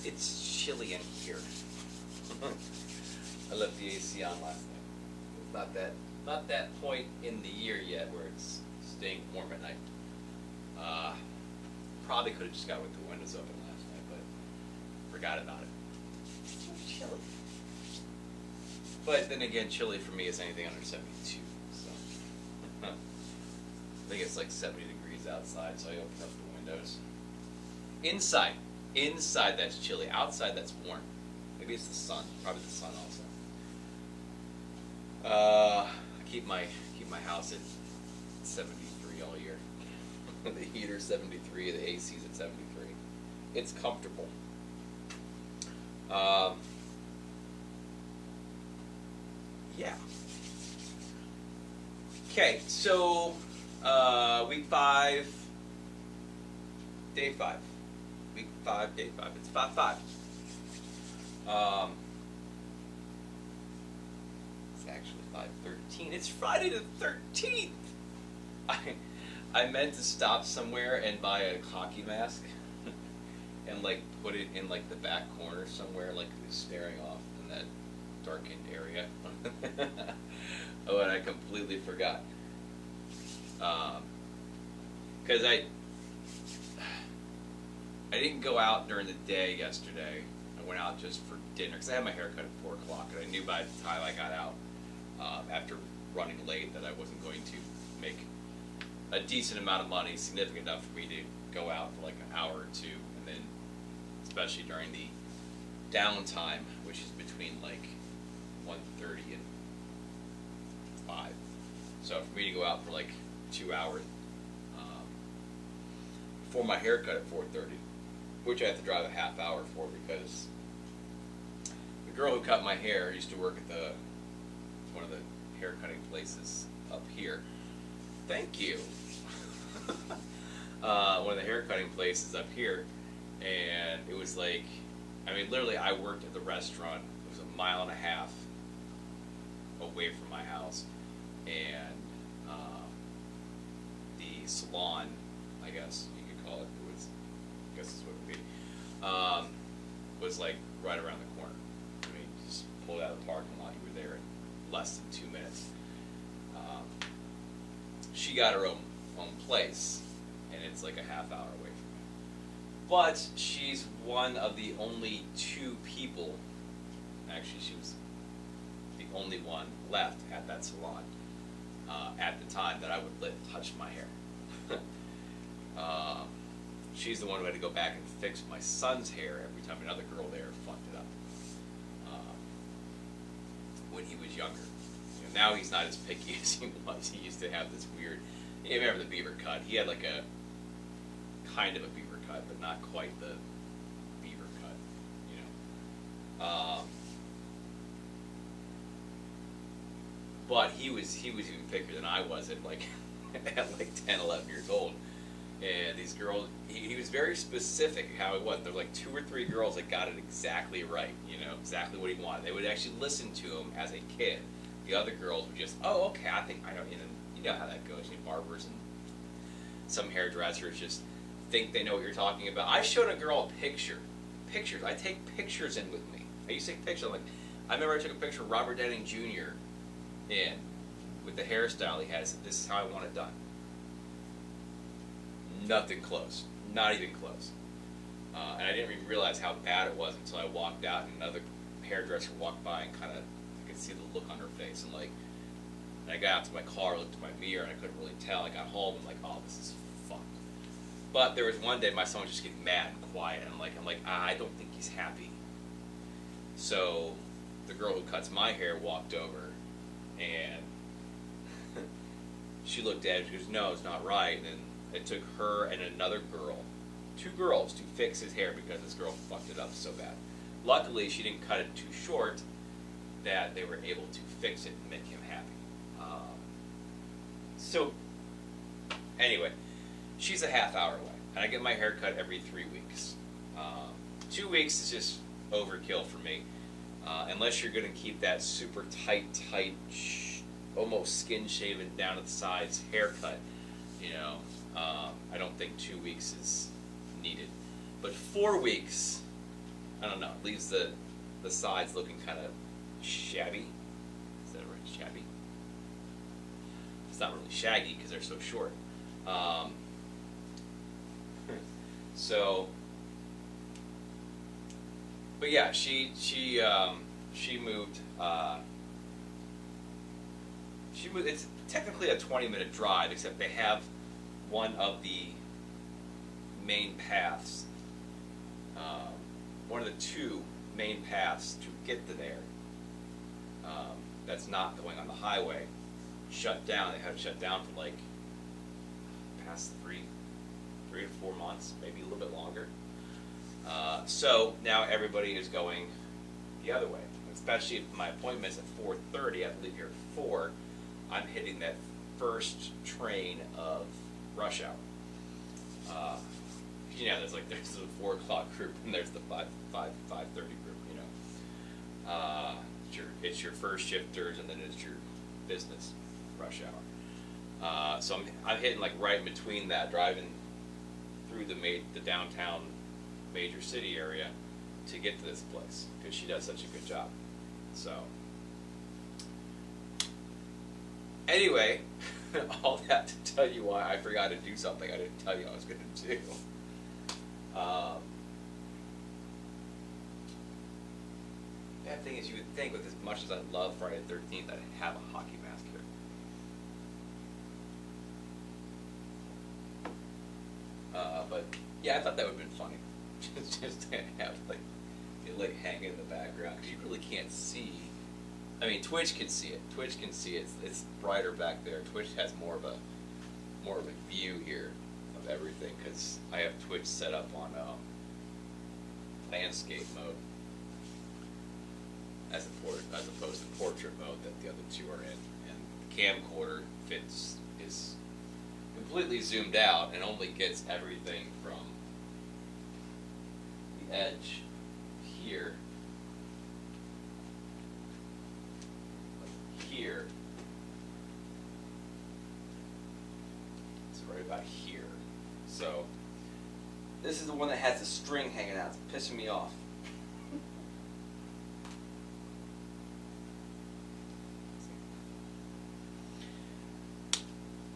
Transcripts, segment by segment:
It's chilly in here. I left the AC on last night. It's not that point in the year yet where it's staying warm at night. Probably could have just got with the windows open last night, but forgot about it. It's so chilly. But then again, chilly for me is anything under 72. So I think it's like 70 degrees outside, so I open up the windows. Inside that's chilly. Outside that's warm. Maybe it's the sun. Probably the sun also. I keep my house at 73 all year. The heater's 73. The AC's at 73. It's comfortable. Yeah. Okay, so week 5, day 5. Week 5, day 5. It's about 5. It's actually 5/13. It's Friday the 13th. I meant to stop somewhere and buy a hockey mask and like put it in like the back corner somewhere, like it was staring off in that darkened area. Oh, and I completely forgot. Because I didn't go out during the day yesterday. I went out just for dinner because I had my hair cut at 4 o'clock, and I knew by the time I got out, after running late, that I wasn't going to make a decent amount of money, significant enough for me to go out for like an hour or two, and then especially during the downtime, which is between like 1:30 and 5. So for me to go out for like 2 hours before my haircut at 4:30, which I have to drive a half hour for because the girl who cut my hair used to work at one of the hair cutting places up here. Thank you. One of the hair cutting places up here, and it was like, I mean, literally, I worked at the restaurant. It was a mile and a half away from my house, and the salon, I guess you could call it, I guess that's what it would be, was like right around the corner. I mean, you just pulled out of the parking lot, you were there in less than 2 minutes. She got her own place, and it's like a half hour away from me. But she's one of the only 2 people, actually she was the only one left at that salon at the time that I would let touch my hair. She's the one who had to go back and fix my son's hair every time another girl there fucked it up when he was younger. You know, now he's not as picky as he was. He used to have this weird, you remember the beaver cut? He had like a kind of a beaver cut, but not quite the beaver cut, you know. But he was even pickier than I was at like 10, 11 years old. And these girls, he was very specific how it was. There were like 2 or 3 girls that got it exactly right, you know, exactly what he wanted. They would actually listen to him as a kid. The other girls would just, oh, okay, I think I know, you know how that goes. You know, barbers and some hairdressers just think they know what you're talking about. I showed a girl a pictures. I take pictures in with me. I used to take pictures. Like, I remember I took a picture of Robert Downey Jr. in with the hairstyle he has. This is how I want it done. Nothing close. Not even close. And I didn't even realize how bad it was until I walked out and another hairdresser walked by and kind of, I could see the look on her face. And like, and I got out to my car, looked at my mirror, and I couldn't really tell. I got home and I'm like, oh, this is fucked. But there was one day my son was just getting mad and quiet. And I'm like, I don't think he's happy. So the girl who cuts my hair walked over and she looked at it. She goes, no, it's not right. And then it took her and another girl, 2 girls, to fix his hair because this girl fucked it up so bad. Luckily, she didn't cut it too short that they were able to fix it and make him happy. So, anyway, she's a half hour away, and I get my hair cut every 3 weeks. 2 weeks is just overkill for me, unless you're going to keep that super tight, almost skin shaven down to the sides haircut, you know. I don't think 2 weeks is needed. But 4 weeks, I don't know. It leaves the sides looking kind of shabby. Is that right? Shabby. It's not really shaggy because they're so short. So, but yeah, she moved. It's technically a 20-minute drive, except they have one of the main paths, one of the two main paths to get to there. That's not going on the highway. Shut down. They had it shut down for like past 3 to 4 months, maybe a little bit longer. So now everybody is going the other way. Especially if my appointment's at 4:30, I have to leave here at 4. I'm hitting that first train of rush hour. You know, there's the 4 o'clock group and there's the 5:30 group. You know, it's your first shifters and then it's your business rush hour. So I'm hitting like right in between that, driving through the downtown major city area to get to this place because she does such a good job. So anyway, all that to tell you why I forgot to do something I didn't tell you I was going to do. Bad thing is, you would think with as much as I love Friday the 13th, I'd have a hockey mask here. But yeah, I thought that would have been funny, just to have it hanging in the background because you really can't see. I mean, Twitch can see it. Twitch can see it. It's brighter back there. Twitch has more of a view here of everything because I have Twitch set up on landscape mode as opposed to portrait mode that the other two are in. And the camcorder is completely zoomed out and only gets everything from the edge here. Here. It's right about here. So this is the one that has the string hanging out. It's pissing me off.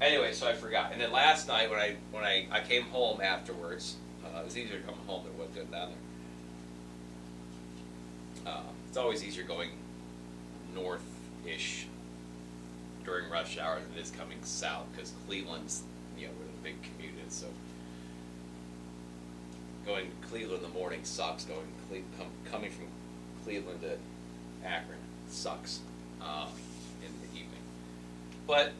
Anyway, so I forgot. And then last night when I came home afterwards, it was easier to come home than it was doing down there. It's always easier going north-ish during rush hour than it is coming south because Cleveland's, where the big commute is. So going to Cleveland in the morning sucks. Coming from Cleveland to Akron sucks in the evening. But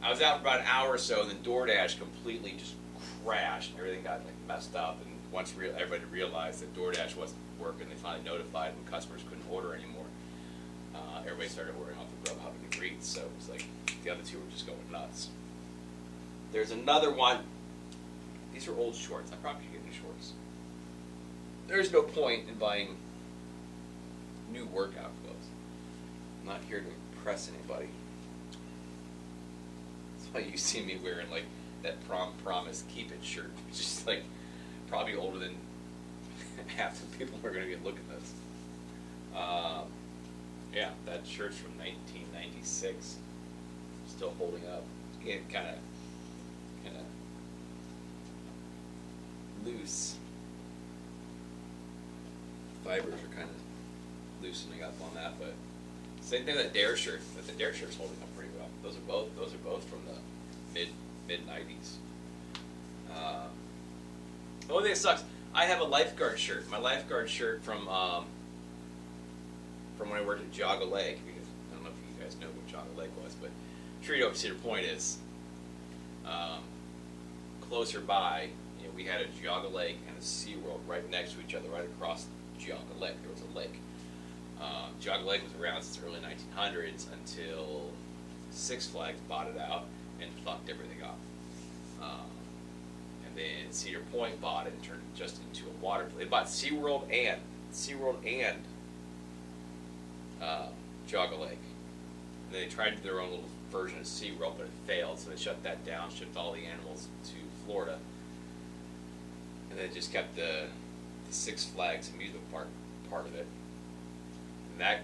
I was out for about an hour or so, and then DoorDash completely just crashed, and everything got messed up. And once everybody realized that DoorDash wasn't working, they finally notified, and customers couldn't order anymore. Everybody started ordering off the Grubhub and Uber Eats, so it was like the other two were just going nuts. There's another one. These are old shorts. I probably should get new shorts. There's no point in buying new workout clothes. I'm not here to impress anybody. That's why you see me wearing that Promise Keep It shirt. It's just probably older than half the people who are going to be looking at this. Yeah, that shirt's from 1996. Still holding up. It's kind of loose. Fibers are kind of loosening up on that, but same thing with that Dare shirt. The Dare shirt's holding up pretty well. Those are both from the mid 90s. The only thing that sucks, I have a lifeguard shirt. My lifeguard shirt from when I worked at Jogga Lake. I don't know if you guys know what Jogga Lake was, but Treat Over Cedar Point is closer by. We had a Jogga Lake and a SeaWorld right next to each other, right across Jogga Lake. There was a lake. Jogga Lake was around since the early 1900s until Six Flags bought it out and fucked everything up. And then Cedar Point bought it and turned it just into a water play. They bought SeaWorld and Jogga Lake. And they tried to do their own little version of SeaWorld, but it failed, so they shut that down, shipped all the animals to Florida. And then just kept the the Six Flags amusement park part of it, and that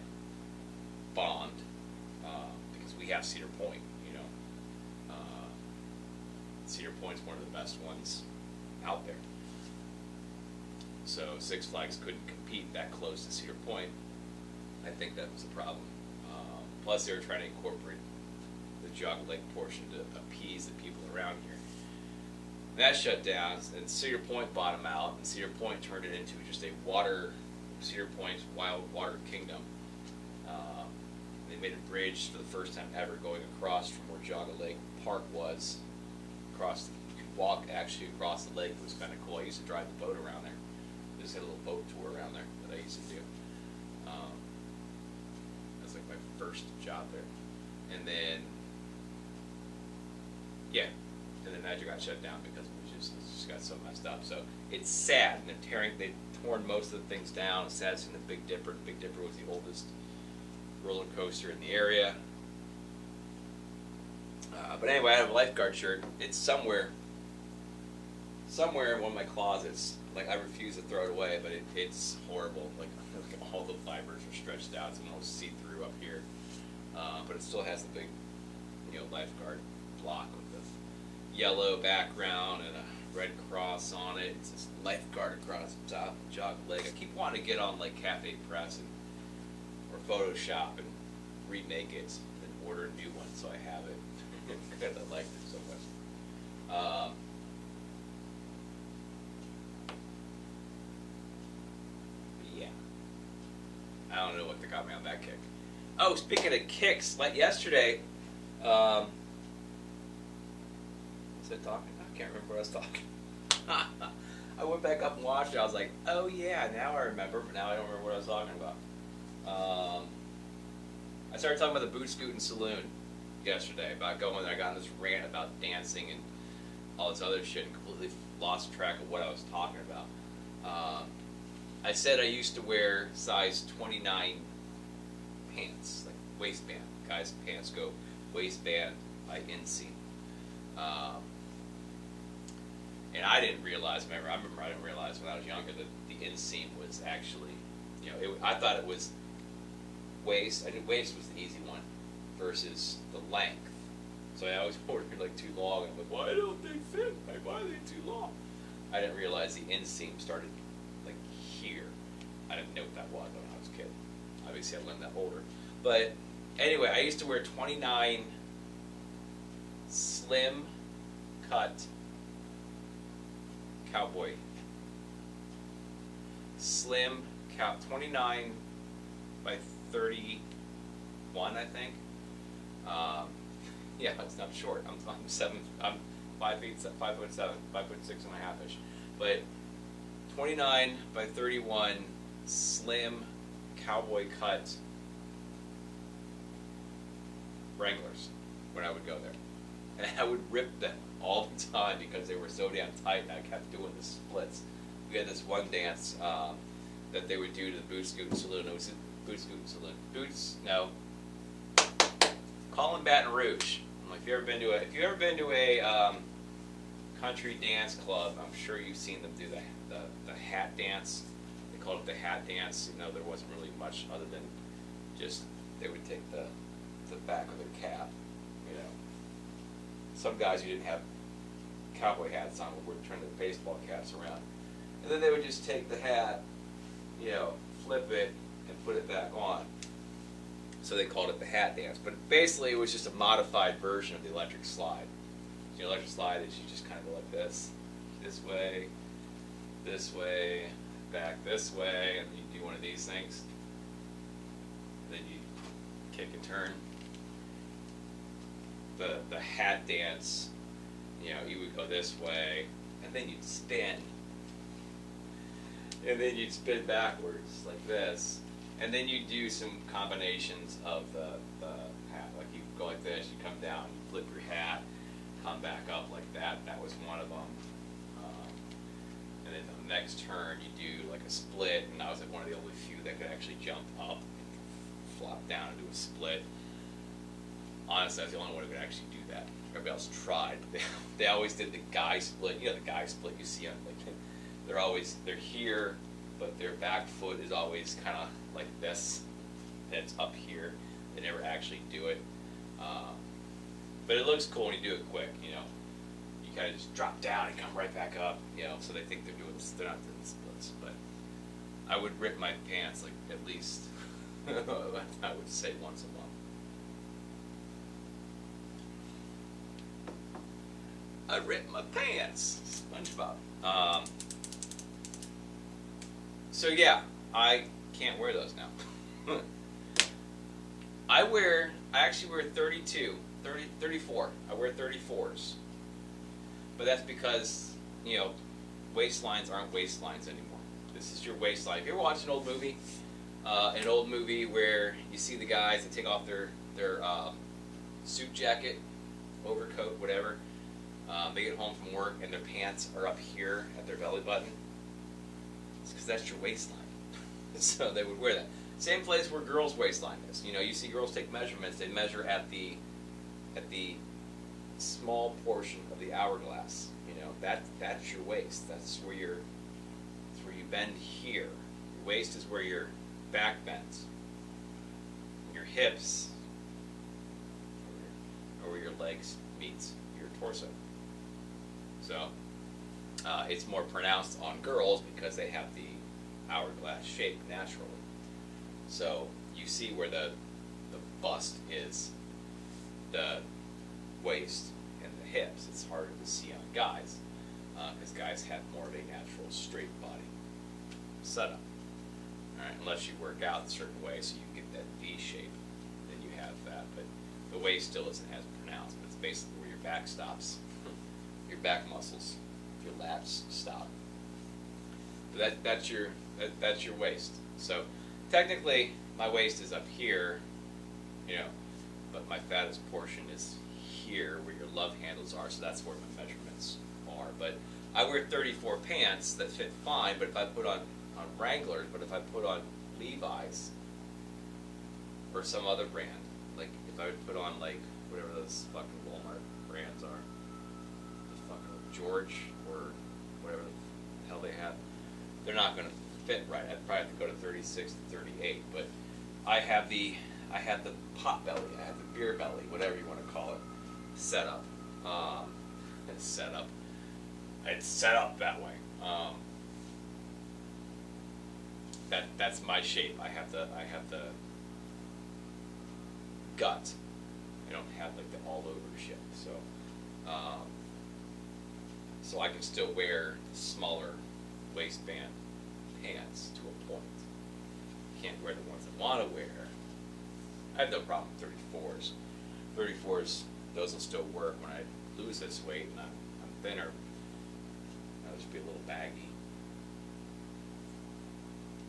bombed because we have Cedar Point. Cedar Point's one of the best ones out there. So Six Flags couldn't compete that close to Cedar Point. I think that was a problem. Plus, they were trying to incorporate the Jog Lake portion to appease the people around here. And that shut down, and Cedar Point bottomed out, and Cedar Point turned it into just a Cedar Point's wild water kingdom. They made a bridge for the first time ever going across from where Jog Lake Park was. You could walk actually across the lake. It was kind of cool. I used to drive the boat around there. Just had a little boat tour around there that I used to do. That was like my first job there. And then, that got shut down because it just got so messed up. So it's sad. And they've torn most of the things down. It's sad seeing the Big Dipper. The Big Dipper was the oldest roller coaster in the area. But anyway, I have a lifeguard shirt. It's somewhere in one of my closets. Like, I refuse to throw it away, but it's horrible. Like, all the fibers are stretched out. It's almost see-through up here. But it still has the big, lifeguard block with the yellow background and a red cross on it. It's this lifeguard across the top of Jog Lake. I keep wanting to get on, like, Cafe Press or Photoshop and remake it and order a new one so I have it. Because I liked it so much. Yeah. I don't know what got me on that kick. Oh, speaking of kicks, like yesterday, was I talking? I can't remember what I was talking. I went back up and watched it. I was like, oh yeah, now I remember, but now I don't remember what I was talking about. I started talking about the Boot Scootin' Saloon yesterday, about going there. I got on this rant about dancing and all this other shit and completely lost track of what I was talking about. I said I used to wear size 29 pants, like waistband. Guys' pants go waistband by inseam. And I didn't realize, I remember I didn't realize when I was younger that the inseam was actually, I thought it was waist. I knew waist was the easy one versus the length. So I always ordered like too long. I'm like, why don't they fit? Like, why are they too long? I didn't realize the inseam started like here. I didn't know what that was when I was a kid. Obviously, I learned that older. But anyway, I used to wear 29 slim cut cowboy. 29 by 31, I think. Yeah, it's not short. I'm 5 feet, 5'7", 5'6" and a half ish. But 29 by 31 slim cowboy cut Wranglers when I would go there. And I would rip them all the time because they were so damn tight and I kept doing the splits. We had this one dance that they would do to the Boot Scootin' Saloon. It was Boot Scootin' Saloon. Call in Baton Rouge. If you've ever been to a country dance club, I'm sure you've seen them do the hat dance. They called it the hat dance. There wasn't really much other than just they would take the back of their cap. Some guys who didn't have cowboy hats on would turn the baseball caps around, and then they would just take the hat, flip it and put it back on. So they called it the hat dance. But basically it was just a modified version of the electric slide. The electric slide is you just kind of go like this way, back this way, and you do one of these things. Then you kick and turn. The hat dance, you would go this way, and then you'd spin. And then you'd spin backwards like this. And then you do some combinations of the hat. Like you go like this, you come down, you flip your hat, come back up like that. That was one of them. And then the next turn, you do like a split, and I was like one of the only few that could actually jump up and flop down and do a split. Honestly, I was the only one who could actually do that. Everybody else tried, but they always did the guy split. The guy split you see on like they're here, but their back foot is always kind of like this, and it's up here. They never actually do it. But it looks cool when you do it quick, you know. You kind of just drop down and come right back up, you know, so they think they're not doing splits. But I would rip my pants like at least, I would say once a month. I ripped my pants, SpongeBob. So yeah, I can't wear those now. I actually wear 34. I wear 34s. But that's because, you know, waistlines aren't waistlines anymore. This is your waistline. If you ever watched an old movie where you see the guys that take off their suit jacket, overcoat, whatever, they get home from work and their pants are up here at their belly button, it's because that's your waistline. So they would wear that. Same place where girls' waistline is. You know, you see girls take measurements. They measure at the small portion of the hourglass. You know, that's your waist. That's where you bend here. Your waist is where your back bends. Your hips or where your legs meets your torso. So it's more pronounced on girls because they have the hourglass shape naturally. So you see where the bust is the waist and the hips. It's harder to see on guys because guys have more of a natural straight body setup. All right, unless you work out a certain way so you get that V shape, then you have that. But the waist still isn't as pronounced. But it's basically where your back stops, your back muscles, your lats stop. So that's your waist. So technically, my waist is up here, you know, but my fattest portion is here where your love handles are, so that's where my measurements are. But I wear 34 pants that fit fine, but if I put on Wranglers, but if I put on Levi's or some other brand, like if I would put on like whatever those fucking Walmart brands are, the fucking George or whatever the hell they have, they're not going to fit right. I'd probably have to go to 36 to 38, but I have the pot belly, I have the beer belly, whatever you want to call it, set up. It's set up. It's set up that way. That's my shape. I have the gut. I don't have like the all over shit. So I can still wear smaller waistband pants to a point. Can't wear the ones I want to wear. I have no problem with 34s. 34s, those will still work when I lose this weight and I'm thinner. I'll just be a little baggy.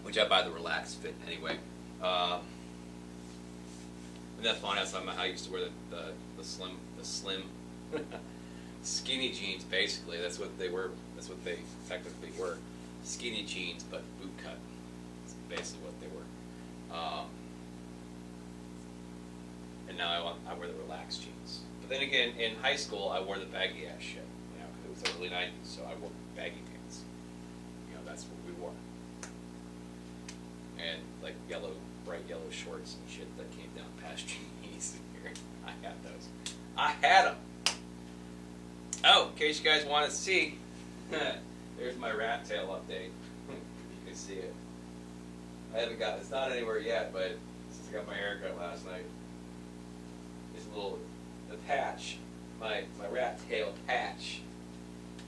Which I buy the relaxed fit anyway. And that's fine. That's how I used to wear the slim skinny jeans. Basically, that's what they were. That's what they technically were. Skinny jeans, but boot cut. That's basically what they were. And now I wear the relaxed jeans. But then again, in high school, I wore the baggy ass shit. You know, because it was the early '90s, so I wore baggy pants. You know, that's what we wore. And like bright yellow shorts and shit that came down past your knees. I had those. I had them. Oh, in case you guys want to see, there's my rat tail update. You can see it. It's not anywhere yet, but since I got my haircut last night, the patch, my rat tail patch,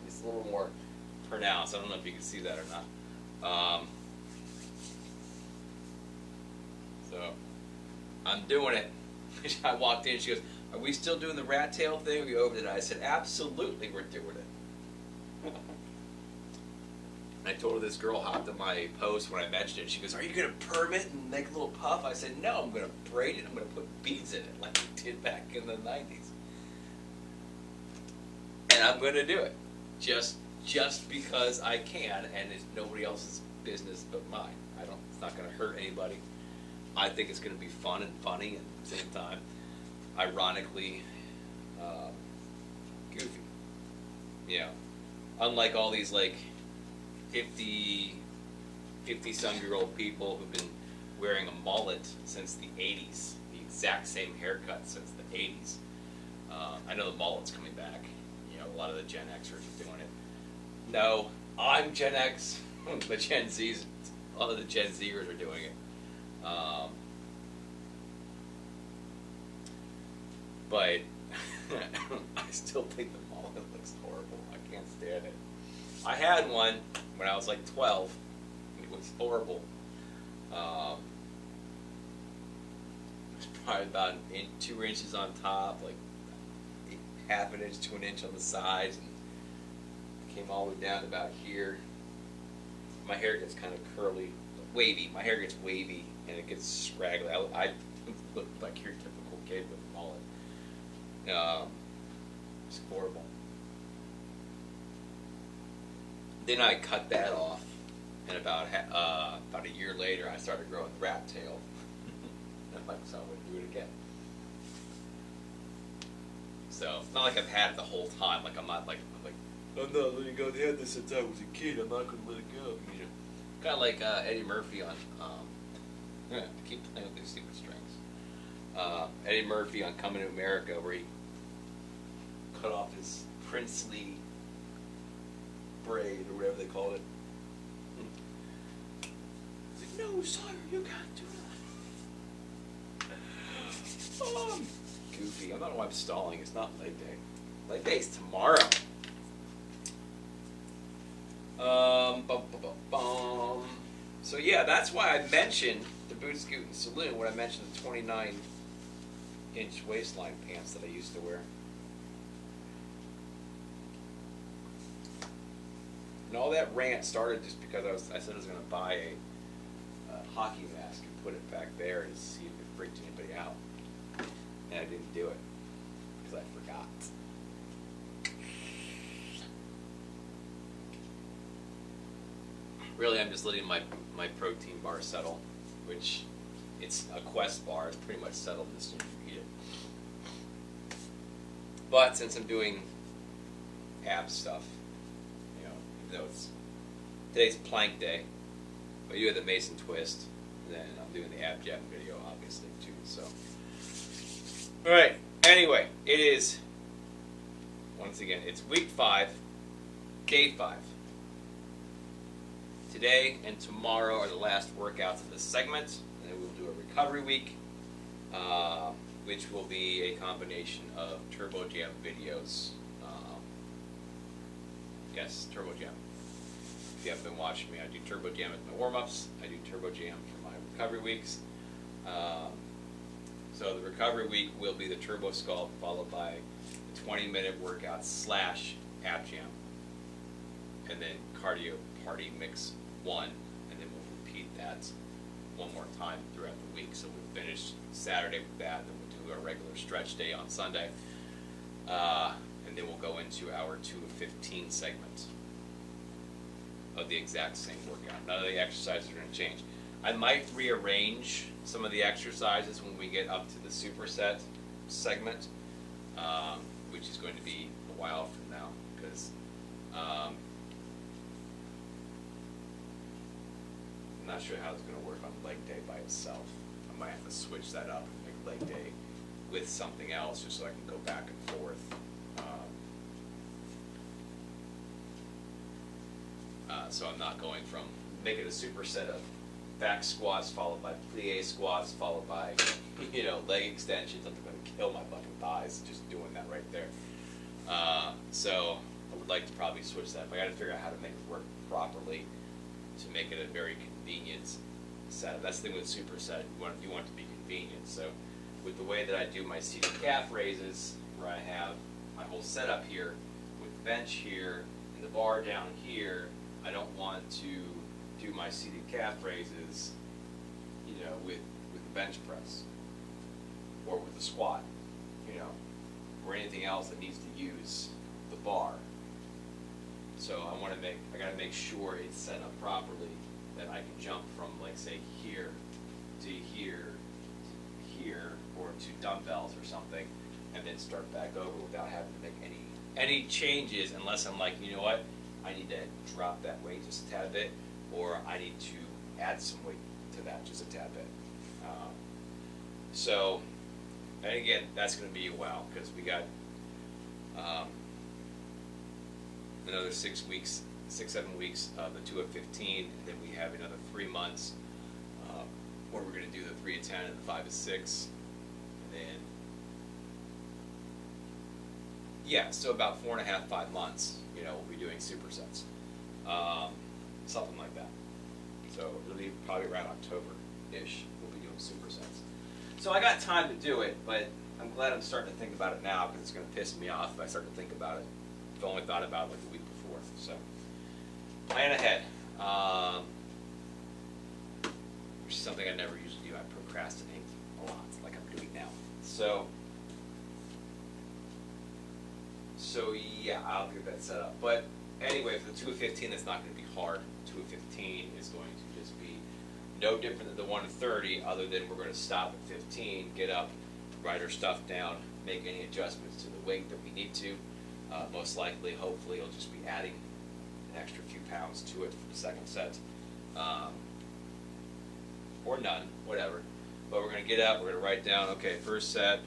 is a little more pronounced. I don't know if you can see that or not. So I'm doing it. I walked in. She goes, "Are we still doing the rat tail thing? Are we over it?" I said, "Absolutely, we're doing it." I told her this girl hopped on my post when I mentioned it. She goes, "Are you going to perm it and make a little puff?" I said, "No, I'm going to braid it. I'm going to put beads in it like we did back in the 90s. And I'm going to do it. Just because I can, and it's nobody else's business but mine. It's not going to hurt anybody. I think it's going to be fun and funny and at the same time, ironically, goofy. You know, unlike all these like 50, 50-some-year-old people who've been wearing a mullet since the 80s, the exact same haircut since the 80s. I know the mullet's coming back. You know, a lot of the Gen Xers are doing it. No, I'm Gen X. The Gen Zs, a lot of the Gen Zers are doing it. But I still think the mullet looks horrible. I can't stand it. I had one when I was like 12. It was horrible. It was probably about 2 inches on top, like half an inch to an inch on the sides, and came all the way down to about here. My hair gets kind of curly, wavy. My hair gets wavy and it gets scraggly. I look like your typical kid with a mullet. It's horrible. Then I cut that off, and about a year later, I started growing rat tail. I'm like, so I wouldn't do it again. So it's not like I've had it the whole time. Like I'm not like I'm not letting go. They had this since I was a kid. I'm not going to let it go. You know, kind of like Eddie Murphy on. I keep playing with these stupid strings. Eddie Murphy on Coming to America, where he cut off his princely braid or whatever they called it. He's like, no, sire, you can't do that. Oh, I'm goofy. I don't know why I'm stalling. It's not leg day. Leg day's tomorrow. So yeah, that's why I mentioned the Boot Scootin' Saloon when I mentioned the 29-inch waistline pants that I used to wear. And all that rant started just because I said I was going to buy a hockey mask and put it back there to see if it freaked anybody out. And I didn't do it because I forgot. Really, I'm just letting my protein bar settle, which it's a Quest bar. It's pretty much settled as soon as you eat it. But since I'm doing ab stuff, you know, even though today's plank day, but you have the Mason twist, and then I'm doing the ab jab video, obviously, too. So, all right. Anyway, it is, once again, it's week 5, day 5. Today and tomorrow are the last workouts of this segment, and then we'll do a recovery week, which will be a combination of Turbo Jam videos. Yes, Turbo Jam. If you haven't been watching me, I do Turbo Jam as my warm-ups. I do Turbo Jam for my recovery weeks. So the recovery week will be the Turbo Sculpt, followed by a 20-minute workout / ab jam, and then cardio party mix 1, and then we'll repeat that one more time throughout the week. So we'll finish Saturday with that, then we'll do our regular stretch day on Sunday, and then we'll go into our 2 of 15 segment of the exact same workout. None of the exercises are going to change. I might rearrange some of the exercises when we get up to the superset segment, which is going to be a while from now, because I'm not sure how it's going to work on leg day by itself. I might have to switch that up and make leg day with something else just so I can go back and forth. So I'm not going from making a superset of back squats followed by plie squats followed by, you know, leg extensions. I'm going to kill my fucking thighs just doing that right there. So I would like to probably switch that. But I got to figure out how to make it work properly to make it a very convenient setup. That's the thing with superset. You want it to be convenient. So with the way that I do my seated calf raises, where I have my whole setup here with the bench here and the bar down here, I don't want to do my seated calf raises, you know, with the bench press or with the squat, you know, or anything else that needs to use the bar. So I got to make sure it's set up properly that I can jump from, like, say, here to here to here, or to dumbbells or something, and then start back over without having to make any changes, unless I'm like, you know what, I need to drop that weight just a tad bit, or I need to add some weight to that, just a tad bit. So, and again, that's going to be a while because we got another 6 weeks, 7 weeks of the 2 of 15, and then we have another 3 months where we're going to do the 3 of 10 and the 5 of 6, and then yeah, so about 4.5, 5 months, you know, we'll be doing supersets, something like that. So it'll be probably around October-ish. We'll be doing supersets. So I got time to do it, but I'm glad I'm starting to think about it now because it's going to piss me off if I start to think about it. I've only thought about it like the week before. So plan ahead, which is something I never usually do. I procrastinate a lot, like I'm doing now. So yeah, I'll get that set up. But anyway, for the 2 of 15, that's not going to be hard. 2 of 15 is going to just be no different than the 1 of 30, other than we're going to stop at 15, get up, write our stuff down, make any adjustments to the weight that we need to. Most likely, hopefully, it'll just be adding an extra few pounds to it for the second set, or none, whatever. But we're going to get up, we're going to write down, okay, first set,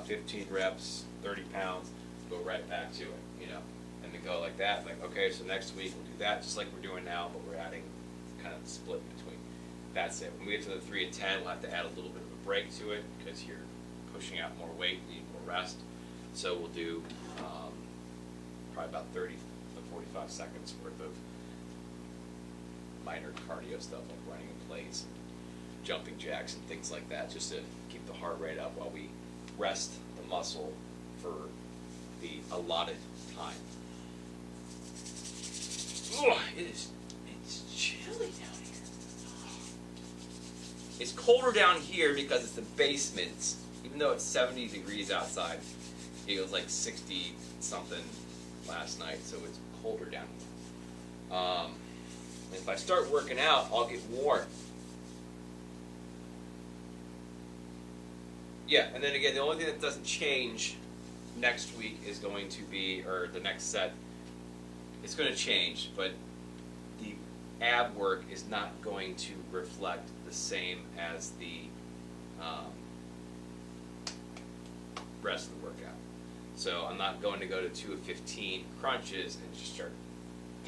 15 reps, 30 pounds, go right back to it, you know, and then go like that, like, okay, so next week we'll do that just like we're doing now, but we're adding kind of split between. That's it. When we get to the 3 of 10, we'll have to add a little bit of a break to it because you're pushing out more weight, need more rest. So we'll do probably about 30 to 45 seconds worth of minor cardio stuff like running in place, and jumping jacks and things like that, just to keep the heart rate up while we rest the muscle for the allotted time. Ugh, it's chilly down here. It's colder down here because it's the basement. Even though it's 70 degrees outside, it was like 60 something last night, so it's colder down here. If I start working out, I'll get warm. Yeah, and then again, the only thing that doesn't change next week is going to be, or the next set, it's going to change, but the ab work is not going to reflect the same as the rest of the workout. So I'm not going to go to 2 of 15 crunches and just start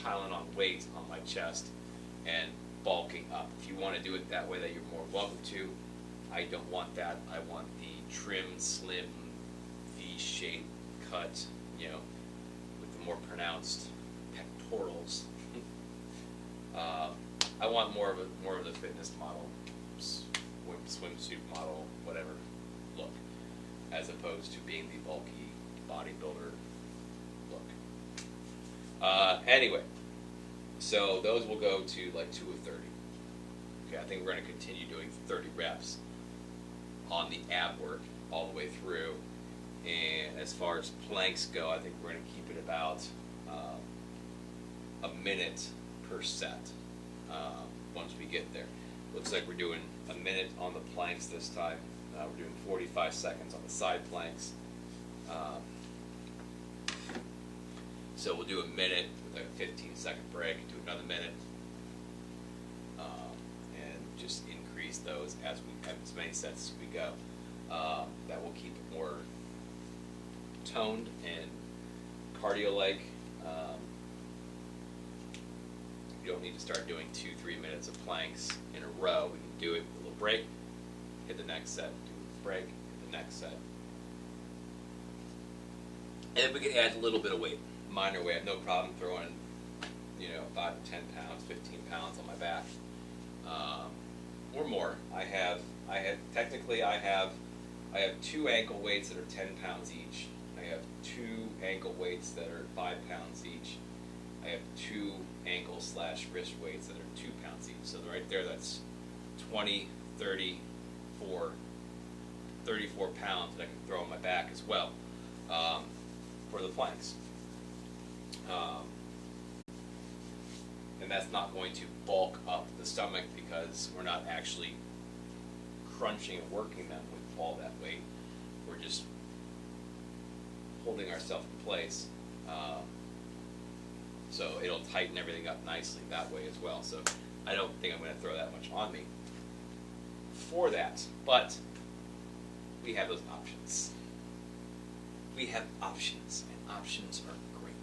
piling on weight on my chest and bulking up. If you want to do it that way, that you're more welcome to. I don't want that. I want the trim, slim, V-shaped cut, you know, with the more pronounced pectorals. I want more of the fitness model, swimsuit model, whatever look, as opposed to being the bulky bodybuilder look. Anyway, so those will go to like 2 of 30. Okay, I think we're going to continue doing 30 reps on the ab work all the way through. And as far as planks go, I think we're going to keep it about a minute per set once we get there. Looks like we're doing a minute on the planks this time. We're doing 45 seconds on the side planks. So we'll do a minute with a 15-second break, do another minute, and just increase those as we have as many sets as we go. That will keep it more toned and cardio-like. You don't need to start doing 2-3 minutes of planks in a row. We can do it with a little break, hit the next set, do a break, hit the next set. And if we can add a little bit of weight, minor weight, I have no problem throwing, 5 to 10 pounds, 15 pounds on my back, or more. I have 2 ankle weights that are 10 pounds each. I have 2 ankle weights that are 5 pounds each. I have 2 ankle/wrist weights that are 2 pounds each. So right there, that's 20, 34 pounds that I can throw on my back as well for the planks. And that's not going to bulk up the stomach because we're not actually crunching and working them with all that weight. We're just holding ourselves in place So it'll tighten everything up nicely that way as well. So I don't think I'm going to throw that much on me for that. But we have those options. We have options, and options are great.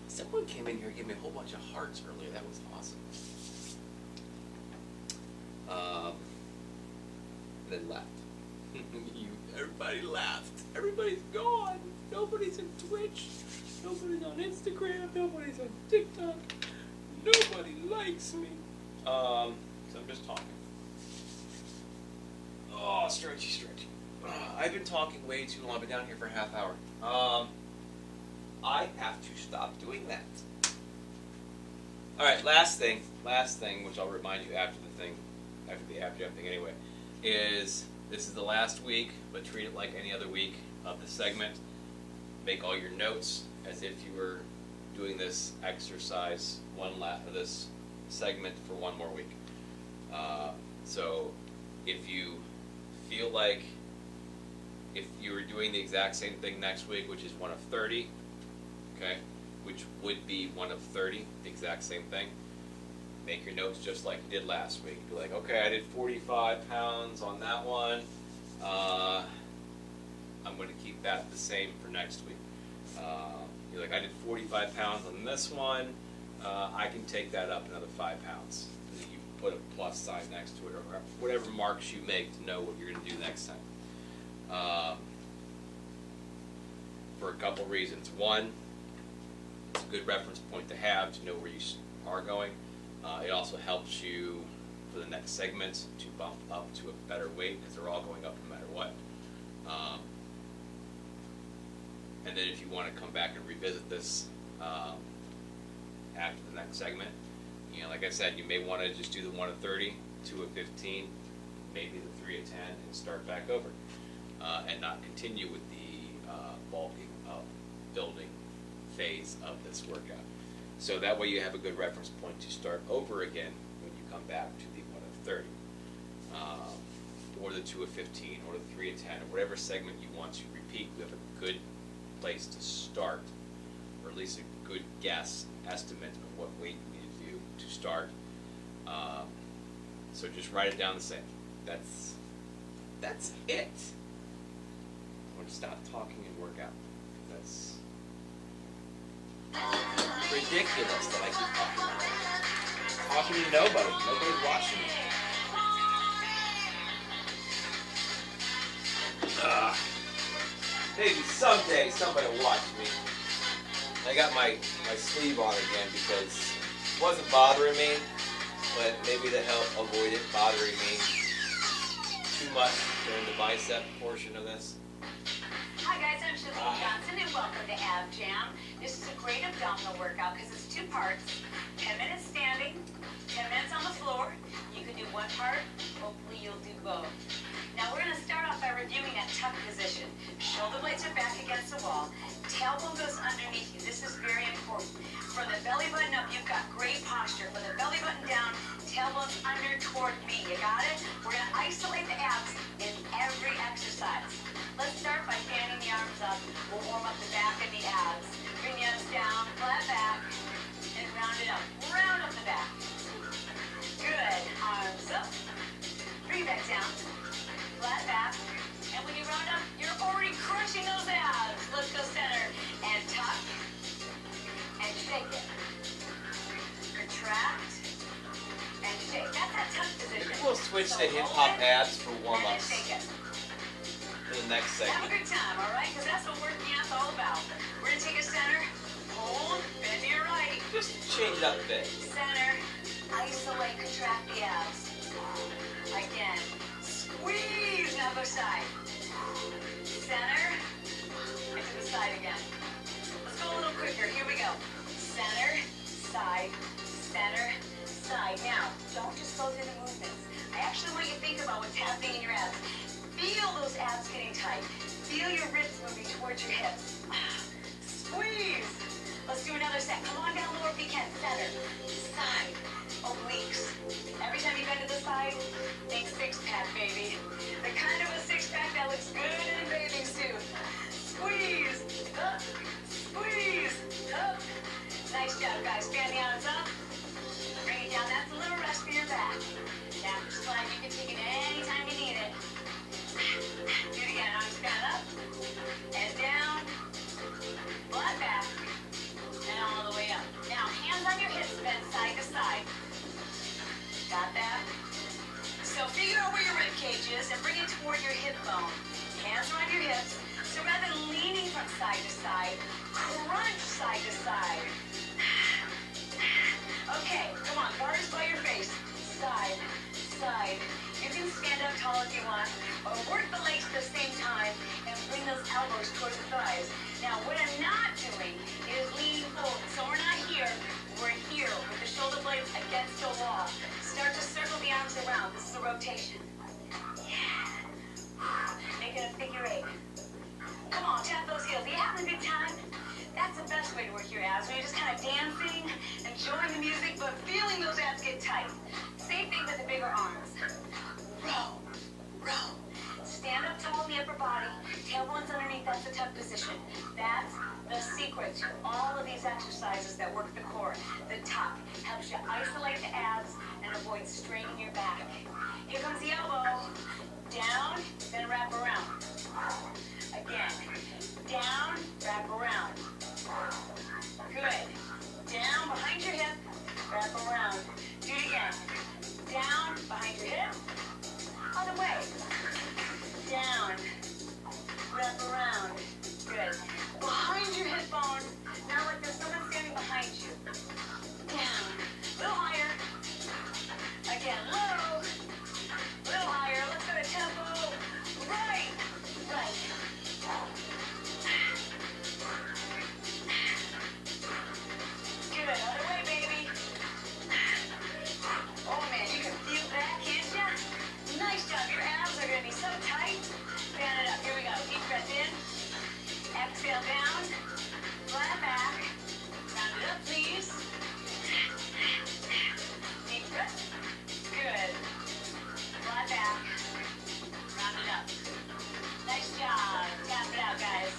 Someone came in here and gave me a whole bunch of hearts earlier. That was awesome. And then left. Everybody laughed. Everybody's gone. Nobody's in Twitch. Nobody's on Instagram. Nobody's on TikTok. Nobody likes me. So I'm just talking. Oh, stretchy. I've been talking way too long. I've been down here for a half hour. I have to stop doing that. All right, last thing, which I'll remind you after the ab jam thing anyway, is this is the last week, but treat it like any other week of the segment. Make all your notes as if you were doing this exercise this segment for one more week. So if you feel like if you were doing the exact same thing next week, which is 1 of 30, okay, which would be 1 of 30, the exact same thing, make your notes just like you did last week. Be like, okay, I did 45 pounds on that one. I'm going to keep that the same for next week. You're like, I did 45 pounds on this one. I can take that up another 5 pounds. And then you put a plus sign next to it, or whatever marks you make to know what you're going to do next time. For a couple reasons. One, it's a good reference point to have to know where you are going. It also helps you for the next segment to bump up to a better weight, because they're all going up no matter what. And then if you want to come back and revisit this after the next segment, you know, like I said, you may want to just do the 1 of 30, 2 of 15, maybe the 3 of 10, and start back over, and not continue with the bulking up, building phase of this workout. So that way you have a good reference point to start over again when you come back to the 1 of 30, or the 2 of 15, or the 3 of 10, or whatever segment you want to repeat. We have a good place to start, or at least a good guess, estimate of what weight you need to do to start. So just write it down the same. That's it. I'm going to stop talking and work out. That's ridiculous that I keep talking to nobody. Nobody's watching me. Maybe someday somebody will watch me. I got my sleeve on again because it wasn't bothering me, but maybe to help avoid it bothering me too much during the bicep portion of this. Hi guys, I'm Shalene Johnson and welcome to Ab Jam. This is a great abdominal workout because it's 2 parts. 10 minutes standing, 10 minutes on the floor. You can do 1 part, hopefully you'll do both. Now we're going to start off by reviewing that tuck position. Shoulder blades are back against the wall. Tailbone goes underneath you. This is very important. From the belly button up, you've got great posture. From the belly button down, tailbone's under toward me. You got it? We're going to isolate the abs in every exercise. Let's start by fanning the arms up. We'll warm up the back and the abs. Bring the abs down, flat back, and round it up. Round up the back. Good. Arms up. Bring it back down. Flat back. And when you round up, you're already crushing those abs. Let's go center. And tuck. And shake it. Contract. And shake. That's that tuck position. We'll switch to hip hop abs for warm-ups. And shake it. For the next segment. Have a good time, all right? Because that's what working out's all about. We're going to take a center. Hold. Bend to your right. Just change it up a bit. Center. Isolate. Contract the abs. Again. Squeeze. Now go side. Center. And to the side again. Let's go a little quicker. Here we go. Center. Side. Center. Side. Now, don't just go through the movements. I actually want you to think about what's happening in your abs. Feel those abs getting tight. Feel your ribs moving towards your hips. Squeeze. Let's do another set. Come on down lower if you can. Center. Side. Obliques. Every time you bend to the side, think 6-pack, baby. The kind of a 6-pack that looks good in a bathing suit. Squeeze. Up. Squeeze. Up. Nice job, guys. Stand the arms up. Bring it down. That's a little rest for your back. Now, this slide, you can take it anytime you need it. Do it again. Arms stand up. And down. Flat back. And all the way up. Now, hands on your hips, bend side to side. Got that? So figure out where your rib cage is and bring it toward your hip bone. Hands around your hips. So rather than leaning from side to side, crunch side to side. Okay, come on, bars by your face. Side, side. You can stand up tall if you want, or work the legs at the same time and bring those elbows towards the thighs. Now, what I'm not doing is leaning forward. So we're not here, we're here with the shoulder blades against the wall. Start to circle the arms around. This is a rotation. Yeah. Make it a figure 8. Come on, tap those heels. Are you having a good time? That's the best way to work your abs, when you're just kind of dancing, enjoying the music, but feeling those abs get tight. Same thing with the bigger arms. Row, row. Stand up tall in the upper body. Tailbone's underneath. That's a tough position. That's the secret to all of these exercises that work the core. The top helps you isolate the abs and avoid straining your back. Here comes the elbow. Down, then wrap around. Again. Down, wrap around. Good. Down, behind your hip, wrap around. Do it again. Down, behind your hip. Other way. Down, wrap around. Good. Behind your hip bone. Now like there's someone standing behind you. Down. A little higher. Again, low. A little higher. Let's go to tempo. Right. Right. Good. Other way, baby. Oh, man, you can feel that, can't ya? Nice job. Your abs are going to be so tight. Fan it up. Here we go. Deep breath in. Exhale down. Flat back. Round it up, please. Deep breath. Good. Flat back. Round it up. Nice job. Tap it out, guys.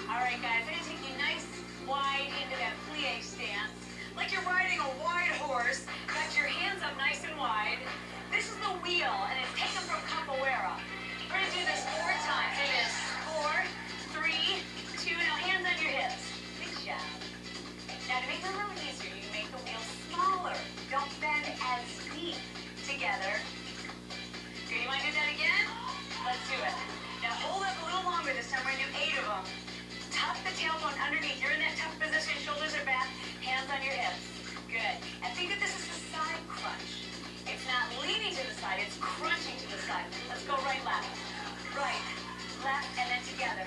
All right, guys. I'm going to take you nice, wide into that plie stance. Like you're riding a wide horse. Got your hands up nice and wide. This is the wheel, and it's taken from capoeira. We're going to do this 4 times. It is 4, 3, 2. Now hands on your hips. Good job. Now to make it a little easier, you make the wheel smaller. Don't bend as deep. Together. Good, you want to do that again? Let's do it. Now hold up a little longer this time. We're going to do 8 of them. Tuck the tailbone underneath. You're in that tough position. Shoulders are back. Hands on your hips. Good. And think that this is the side crunch. It's not leaning to the side. It's crunching to the side. Let's go right, left. Right, left, and then together.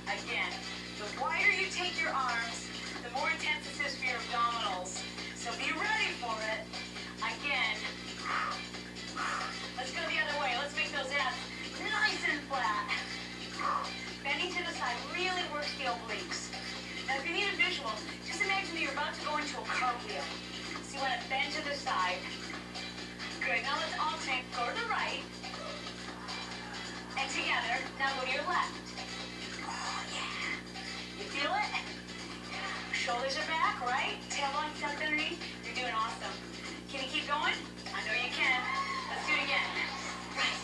Again. The wider you take your arms, the more intense this is for your abdominals. So be ready for it. Again. Let's go the other way. Let's make those abs nice and flat. Bending to the side really works the obliques. Now, if you need a visual, just imagine that you're about to go into a cartwheel. So you want to bend to the side. Good. Now let's alternate. Go to the right. And together. Now go to your left. Oh, yeah. You feel it? Shoulders are back, right? Tailbone tucked underneath. You're doing awesome. Can you keep going? I know you can. Let's do it again. Right,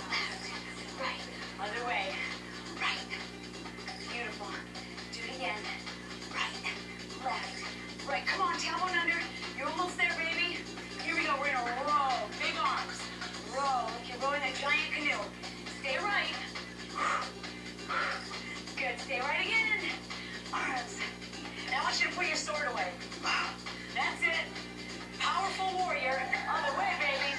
left, right. Other way. Right. Beautiful. Do it again. Right, left, right. Come on, tailbone under. You're almost there, baby. Here we go. We're gonna row. Big arms. Row. Like you're rowing a giant canoe. Stay right. Good. Stay right again. Arms. Now I want you to put your sword away. That's it. Powerful warrior. Other way, baby.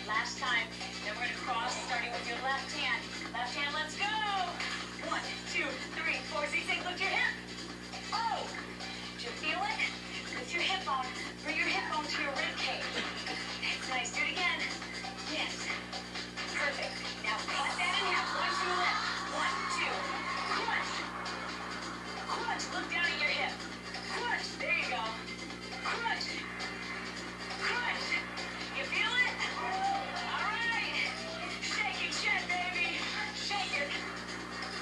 Last time. Then we're gonna cross, starting with your left hand. Left hand, let's go. 1, 2, 3, 4, zigzag, lift your hip. Oh, did you feel it? Lift your hip bone, bring your hip bone to your rib cage. That's nice, do it again. Yes, perfect. Now cut that in half, 1 to the left. 1, 2, crunch. Crunch, look down at your hip. Crunch, there you go. Crunch. Crunch. You feel it? All right. Shake it, shake, baby. Shake it.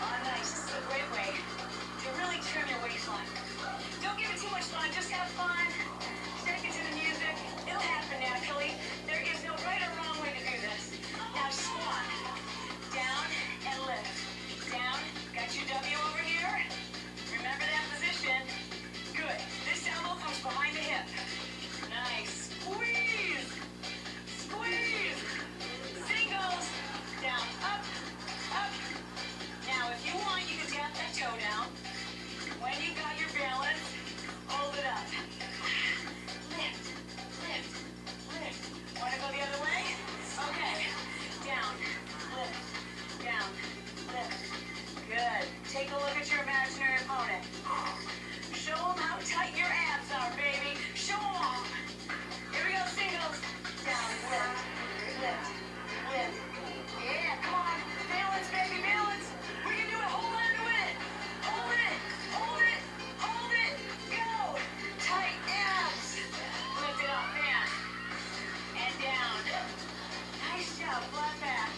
Oh, nice. This is a great way to really trim your waistline. Don't give it too much fun. Just have fun. Shake it to the music. It'll happen naturally. There is no right or wrong way to do this. Now squat. Down and lift. Down. Got your W over here. Remember that position. Good. This elbow comes behind the hip. Nice. Squeeze. Squeeze. Singles. Down. Up. Up. Now, if you want, you can tap that toe down. When you got your balance, hold it up. Lift. Lift. Lift. Want to go the other way? Okay. Down. Lift. Down. Lift. Good. Take a look at your imaginary opponent. Show them how tight your abs are, baby. Show them off. Here we go, singles. Down, lift, lift, lift. Yeah, come on. Balance, baby, balance. We can do it. Hold on to it. Hold it, hold it, hold it. Go. Tight abs. Lift it up, man. And down. Nice job, flat back.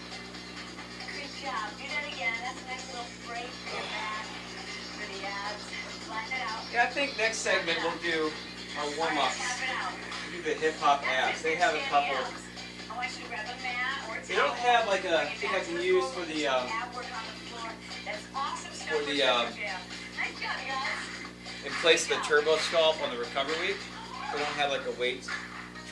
Good job. Do that again. That's a nice little break for your back, for the abs. Flatten it out. Yeah, I think next segment we'll do our warm-ups. Tap it out. Do the hip-hop abs. They have a couple. I want you to grab a mat or a They don't towel. have like a thing I can use for the Ab work on the floor. That's awesome stuff for the, jam. Nice job, guys. in place of the turbo sculpt on the recovery week. They don't have like a weight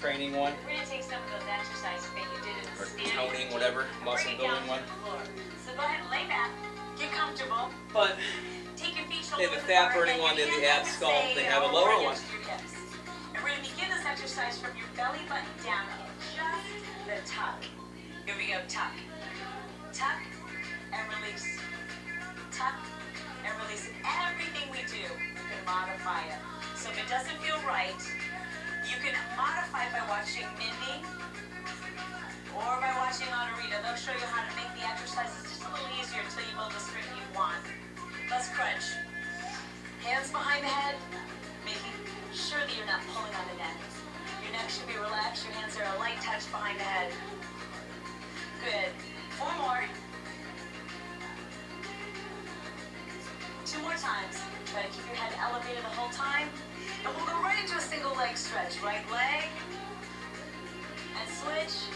training one We're gonna take some of those exercises that you did in the or standing toning, whatever, muscle Bring it down building one. to the floor. So go ahead and lay back. Get comfortable. But Take your feet they shoulder have a width fat apart, burning and one, they have the your ab hands sculpt, stay they have a over lower against one. your hips. And we're gonna begin this exercise from your belly button down, just the tuck. Here we go, tuck. Tuck and release. Tuck and release. And everything we do, you can modify it. So if it doesn't feel right, you can modify by watching Mindy or by watching Honorita. They'll show you how to make the exercises just a little easier until you build the strength you want. Let's crunch. Hands behind the head, making sure that you're not pulling on the neck. Your neck should be relaxed. Your hands are a light touch behind the head. Good. 4 more. 2 more times. Try to keep your head elevated the whole time. And we'll go right into a single leg stretch. Right leg. And switch.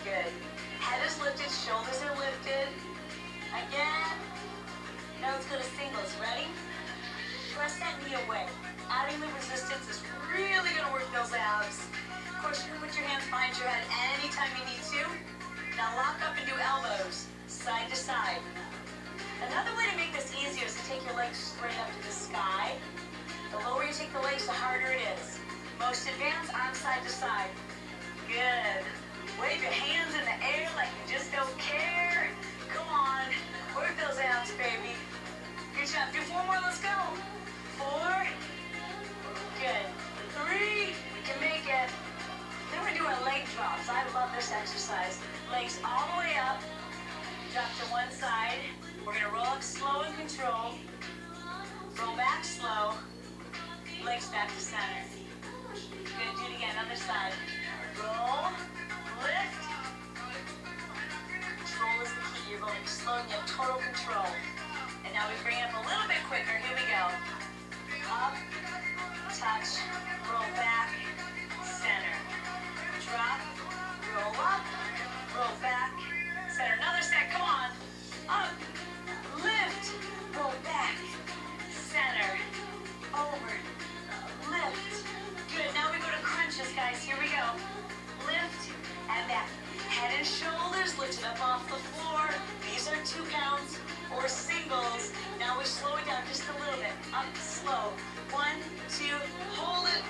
Good. Head is lifted, shoulders are lifted. Again. Now let's go to singles. Ready? Press that knee away. Adding the resistance is really going to work those abs. Of course, you can put your hands behind your head anytime you need to. Now lock up and do elbows, side to side. Another way to make this easier is to take your legs straight up to the sky. The lower you take the legs, the harder it is. Most advanced, arms side to side. Good. Wave your hands in the air like you just don't care. Come on. Work those abs, baby. Good job. Do 4 more. Let's go. 4. Good. 3. We can make it. Then we're doing leg drops. I love this exercise. Legs all the way up. Drop to one side. We're going to roll up slow and control. Roll back slow. Legs back to center. Good. Do it again. Other side. Roll. Lift. Control is the key. You're going slow and you have total control. And now we bring it up a little bit quicker. Here we go. Up, touch, roll back, center. Drop, roll up, roll back, center. Another set, come on. Up, lift, roll back, center, over, lift. Good, now we go to crunches, guys. Here we go. Lift and back. Head and shoulders lifted up off the floor. These are 2 counts or singles. Now we slow it down just a little bit. Up slow. 1, 2, hold it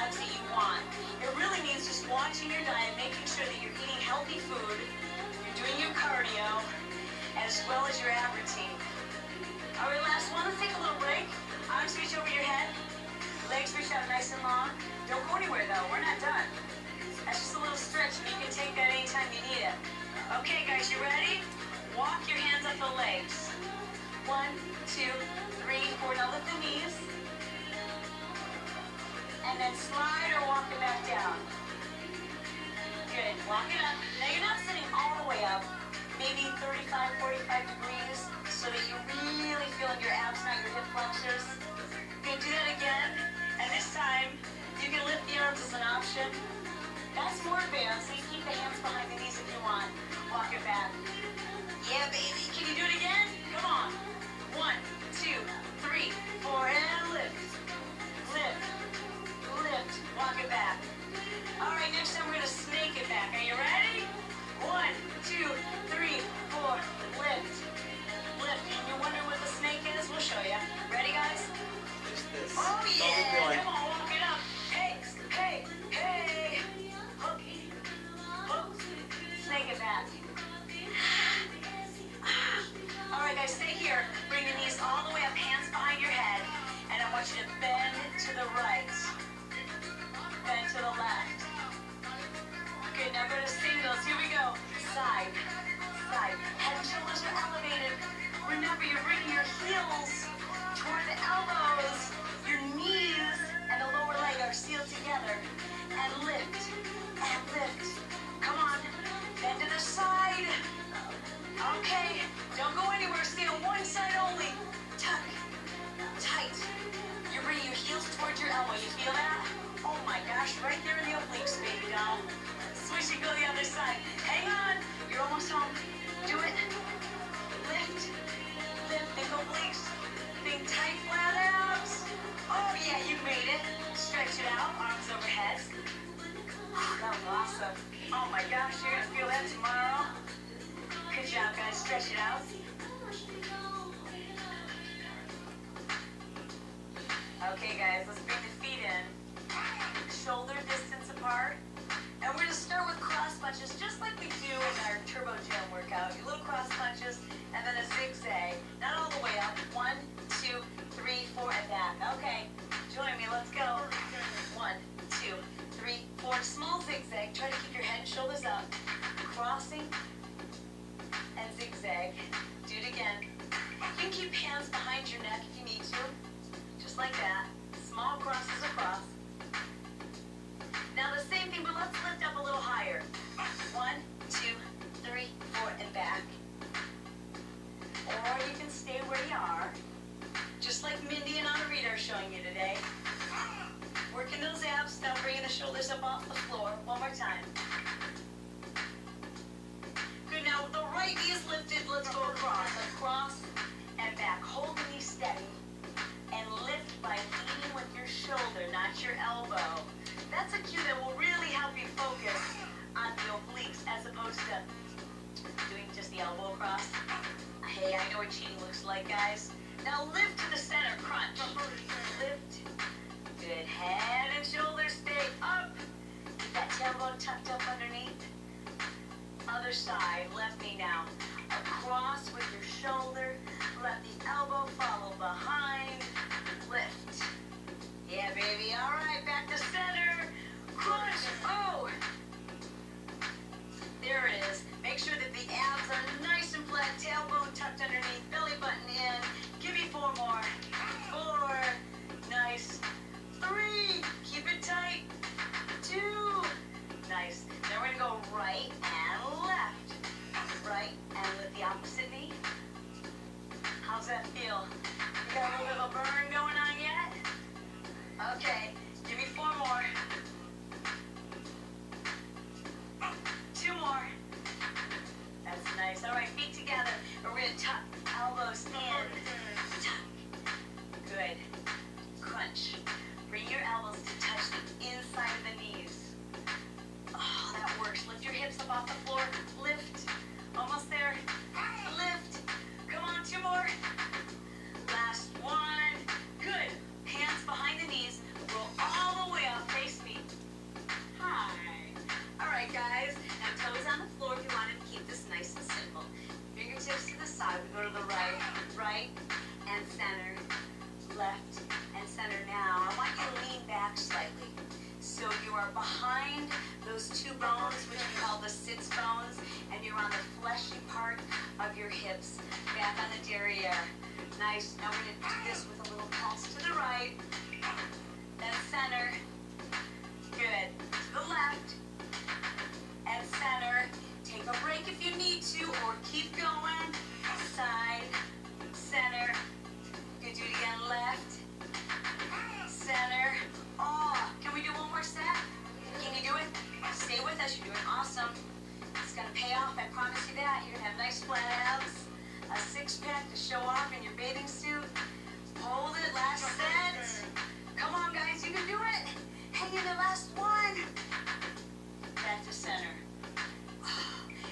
abs that you want. It really means just watching your diet, making sure that you're eating healthy food, you're doing your cardio, as well as your ab routine. All right, last one. Let's take a little break. Arms reach over your head. Legs reach out nice and long. Don't go anywhere, though. We're not done. That's just a little stretch, and you can take that anytime you need it. Okay, guys, you ready? Walk your hands up the legs. 1, 2, 3, 4. Now lift the knees. And then slide or walk it back down. Good. Walk it up. Now you're not sitting all the way up. Maybe 35, 45 degrees so that you're really feeling your abs, not your hip flexors. Good. Do that again. And this time, you can lift the arms as an option. That's more advanced, so you keep the hands behind the knees if you want. Walk it back. Yeah, baby. Can you do it again? Come on. 1, 2, 3, 4, and lift. Lift. Lift. Walk it back. All right, next time we're going to snake it back. Are you ready? 1, 2, 3, 4. Lift. Lift. And you're wondering what the snake is? We'll show you. Ready, guys? Just this. Oh, Double yeah. joint. Come on, walk it up. Hey, hey, hey. Hook. Hook. Snake it back. All right, guys, stay here. Bring the knees all the way up, hands behind your head. And I want you to bend to the right. Bend to the left. Good, now go to singles. Here we go. Side, side. Head and shoulders are elevated. Remember, you're bringing your heels toward the elbows. Your knees and the lower leg are sealed together. And lift, and lift. Come on, bend to the side. Okay, don't go anywhere. Stay on one side only. Tuck, tight. You're bringing your heels towards your elbow. You feel that? Oh my gosh, right there in the obliques, baby doll. Switch and go the other side. Hang on. You're almost home. Do it. Lift. Lift. Big obliques. Big tight flat abs. Oh yeah, you made it. Stretch it out. Arms overhead. That was awesome. Oh my gosh, you're going to feel that tomorrow. Good job, guys. Stretch it out. Okay, guys, let's bring the feet in. Shoulder distance apart. And we're going to start with cross punches, just like we do in our turbo gym workout. Your little cross punches, and then a zigzag. Not all the way up. 1, 2, 3, 4, and back. Okay, join me. Let's go. 1, 2, 3, 4. Small zigzag. Try to keep your head and shoulders up. Crossing and zigzag. Do it again. You can keep hands behind your neck if you need to. Just like that. Small crosses across. Now the same thing, but let's lift up a little higher. 1, 2, 3, 4, and back. Or you can stay where you are. Just like Mindy and Anna-Rita are showing you today. Working those abs, now bringing the shoulders up off the floor. One more time. Good, now the right knee is lifted. Let's go across. Across and back. Hold the knee steady. And lift by leaning with your shoulder, not your elbow. That's a cue that will really help you focus on the obliques as opposed to doing just the elbow across. Hey, I know what cheating looks like, guys. Now lift to the center, crunch. Lift. Good. Head and shoulders stay up. Keep that tailbone tucked up underneath. Other side, left knee now. Across with your shoulder. Let the elbow follow behind. Lift. Yeah, baby. All right, back to center. Crunch. Oh. There it is. Make sure that the abs are nice and flat. Tailbone tucked underneath. Belly button in. Give me 4 more. 4. Nice. 3. Keep it tight. 2. Nice. Then we're going to go right and left. Right and lift the opposite knee. How's that feel? You got a little bit of a burn going on yet? Okay, give me 4 more. 2 more. That's nice. All right, feet together. We're going to tuck elbows in. Tuck. Good. Crunch. Bring your elbows to touch the inside of the knees. Oh, that works. Lift your hips up off the floor. Lift. Almost there. Lift. Come on, 2 more. Last one. Good. Hands behind the knees. Roll all the way up. Face back slightly. So you are behind those two bones, which we call the sits bones, and you're on the fleshy part of your hips, back on the derriere. Nice. Now we're going to do this with a little pulse to the right, then center. Good. To the left, and center. Take a break if you need to, or keep going. Side, center. Good. Do it again. Left, center. Oh, can we do one more set? Can you do it? Stay with us. You're doing awesome. It's going to pay off. I promise you that. You're going to have nice flat abs, a six-pack to show off in your bathing suit. Hold it. Last set. Come on, guys. You can do it. Hang in the last one. Back to center.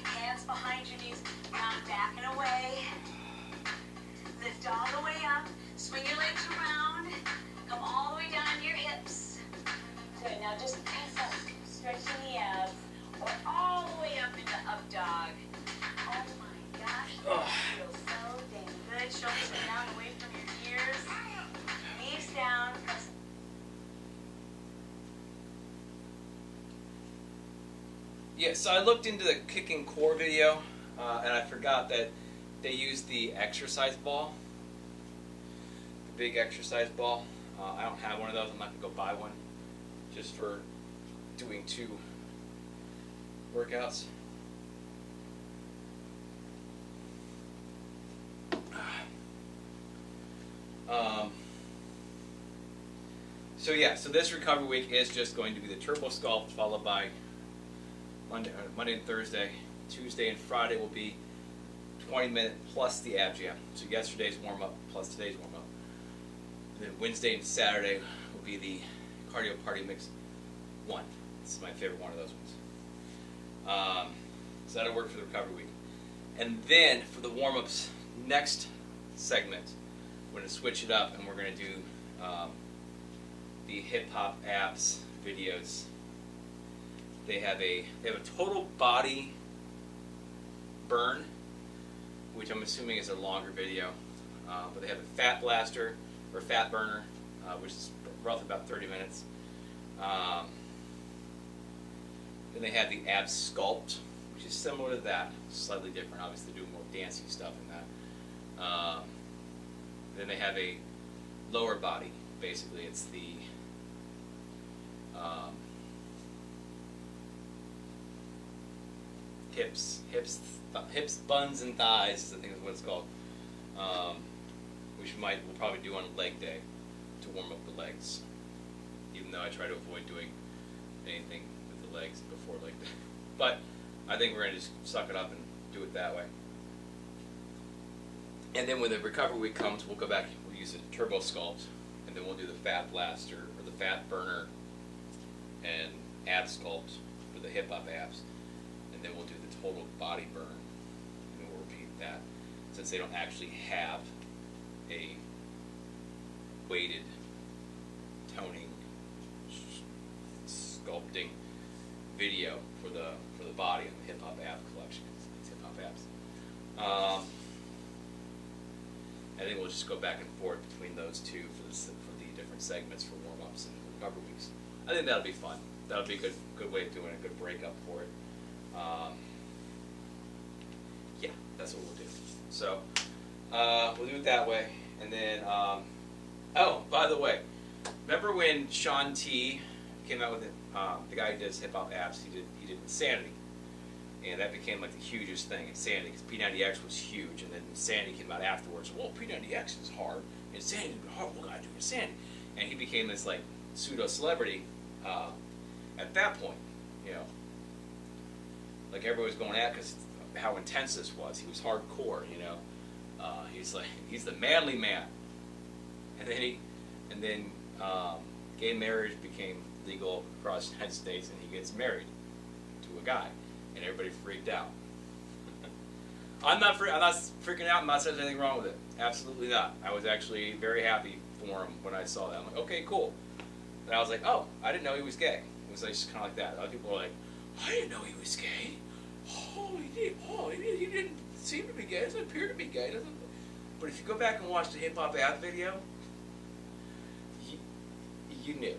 Hands behind your knees. Round back and away. Lift all the way up. Swing your legs around. Come all the way down to your hips. Good. Now just press up, stretching the abs, or all the way up into up dog. Oh my gosh, that feels so dang good. Shoulders down, away from your ears. Knees down. Press. Yeah, so I looked into the kicking core video, and I forgot that they use the exercise ball, the big exercise ball. I don't have one of those. I'm not going to go buy one just for doing 2 workouts. So yeah, so this recovery week is just going to be the turbo sculpt, followed by Monday and Thursday. Tuesday and Friday will be 20-minute plus the ab jam. So yesterday's warm-up plus today's warm-up. Then Wednesday and Saturday will be the cardio party mix 1. This is my favorite one of those ones. So that'll work for the recovery week. And then for the warm-ups, next segment, we're going to switch it up and we're going to do the hip-hop abs videos. They have a total body burn, which I'm assuming is a longer video, but they have a fat blaster or fat burner, which is roughly about 30 minutes. Then they have the abs sculpt, which is similar to that, slightly different. Obviously, doing more dancing stuff in that. Then they have a lower body. Basically, it's the hips, buns, and thighs. I think is what it's called. Which we'll probably do on leg day to warm up the legs. Even though I try to avoid doing anything with the legs before leg day, but I think we're gonna just suck it up and do it that way. And then when the recovery week comes, we'll go back. We'll use a turbo sculpt, and then we'll do the fat blaster or the fat burner and ab sculpt for the hip hop abs, and then we'll do the total body burn, and we'll repeat that since they don't actually have a weighted toning sculpting video for the body in the hip hop ab collection. It's hip hop abs. I think we'll just go back and forth between those two for the different segments for warm-ups and recovery weeks. I think that'll be fun. That'll be a good way of doing a good breakup for it. Yeah, that's what we'll do. So we'll do it that way. And then, oh, by the way, remember when Sean T came out with it? The guy who does hip hop abs, he did Insanity. And that became like the hugest thing, Insanity, because P90X was huge, and then Insanity came out afterwards. Well, P90X is hard, Insanity is hard, we gotta do Insanity. And he became this like pseudo-celebrity at that point, you know. Like everybody was going at because how intense this was. He was hardcore, you know. He's the manly man. And then gay marriage became legal across the United States, and he gets married to a guy. And everybody freaked out. I'm not freaking out. I'm not saying anything wrong with it. Absolutely not. I was actually very happy for him when I saw that. I'm like, okay, cool. And I was like, oh, I didn't know he was gay. It was like, just kind of like that. Other people were like, I didn't know he was gay. Oh, he did. Oh, he didn't seem to be gay. It doesn't appear to be gay. But if you go back and watch the hip hop ab video, you knew.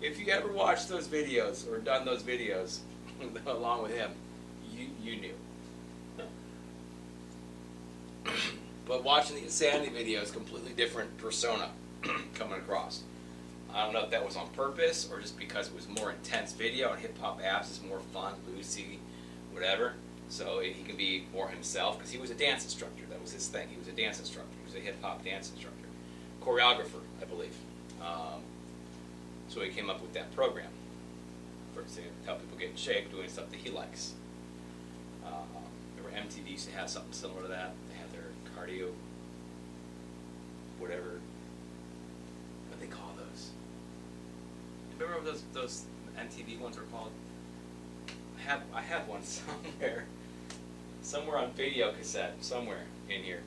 If you ever watched those videos or done those videos along with him, you knew. But watching the Insanity videos, completely different persona coming across. I don't know if that was on purpose or just because it was more intense video and hip hop abs is more fun, loosey, whatever. So he can be more himself because he was a dance instructor. That was his thing. He was a dance instructor. He was a hip hop dance instructor, choreographer, I believe. So he came up with that program for to help people get in shape, doing stuff that he likes. Remember MTV used to have something similar to that. They had their cardio, whatever. What do they call those? Remember what those MTV ones were called? I have one somewhere on video cassette, somewhere in here.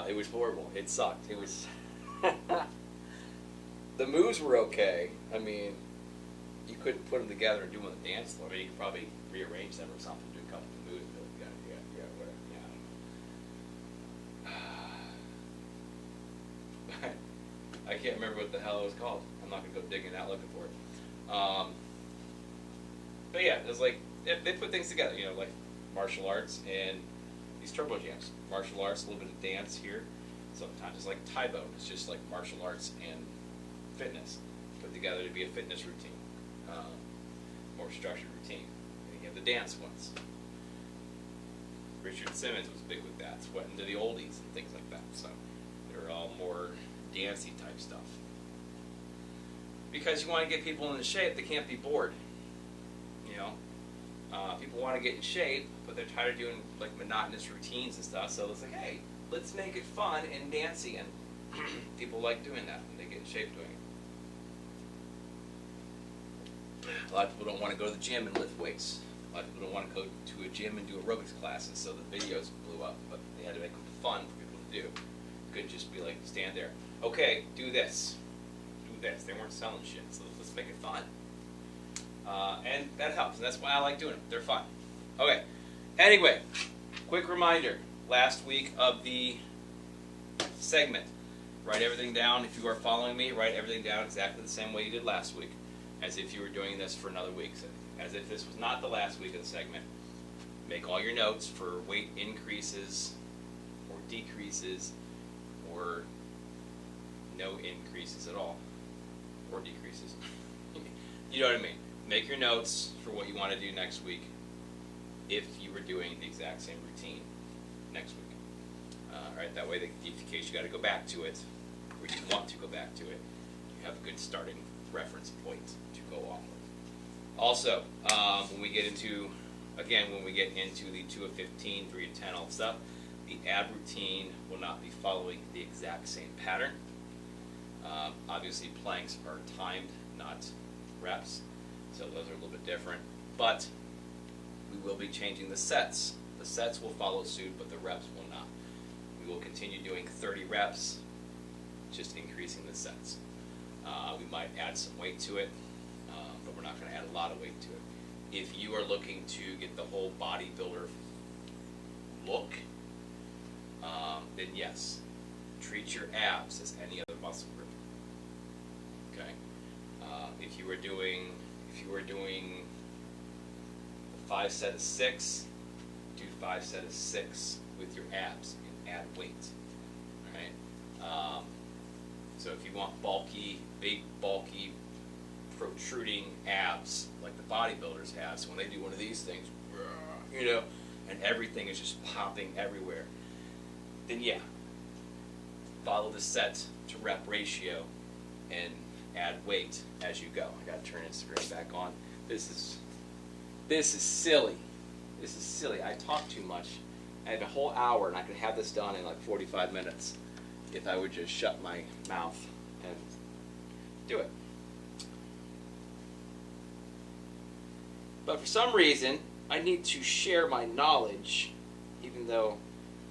It was horrible. It sucked. It was. The moves were okay. I mean, you couldn't put them together and do them on the dance floor. I mean, you could probably rearrange them or something, do a couple of moves. But yeah, whatever. Yeah. I can't remember what the hell it was called. I'm not gonna go digging out looking for it. But yeah, it was like they put things together. You know, like martial arts and these turbo jams. Martial arts, a little bit of dance here. Sometimes it's like Taibo. It's just like martial arts and fitness put together to be a fitness routine, more structured routine. And you have the dance ones. Richard Simmons was big with that. Went into the oldies and things like that. So they're all more dancey type stuff. Because you want to get people into shape, they can't be bored. You know, people want to get in shape, but they're tired of doing like monotonous routines and stuff. So it's like, hey, let's make it fun and dancey, and people like doing that, and they get in shape doing it. A lot of people don't want to go to the gym and lift weights. A lot of people don't want to go to a gym and do aerobics classes, so the videos blew up. But they had to make them fun for people to do. You couldn't just be like, stand there. Okay, do this. Do this. They weren't selling shit, so let's make it fun. And that helps, and that's why I like doing them. They're fun. Okay. Anyway, quick reminder. Last week of the segment. Write everything down. If you are following me, write everything down exactly the same way you did last week, as if you were doing this for another week. So, as if this was not the last week of the segment. Make all your notes for weight increases or decreases or no increases at all or decreases. You know what I mean? Make your notes for what you want to do next week if you were doing the exact same routine next week. Right, that way, in case you got to go back to it, or you want to go back to it, you have a good starting reference point to go off of. Also, when we get into the 2 of 15, 3 of 10, all the stuff, the ab routine will not be following the exact same pattern. Obviously, planks are timed, not reps, so those are a little bit different. But we will be changing the sets. The sets will follow suit, but the reps will not. We will continue doing 30 reps, just increasing the sets. We might add some weight to it, but we're not going to add a lot of weight to it. If you are looking to get the whole bodybuilder look, then yes, treat your abs as any other muscle group. Okay. If you were doing a 5 set of 6, do 5 set of 6 with your abs and add weight. Right. So if you want big bulky, protruding abs like the bodybuilders have, so when they do one of these things, you know, and everything is just popping everywhere, then yeah, follow the set to rep ratio and add weight as you go. I gotta turn Instagram back on. This is silly. This is silly. I talk too much. I had a whole hour and I could have this done in like 45 minutes if I would just shut my mouth and do it. But for some reason, I need to share my knowledge, even though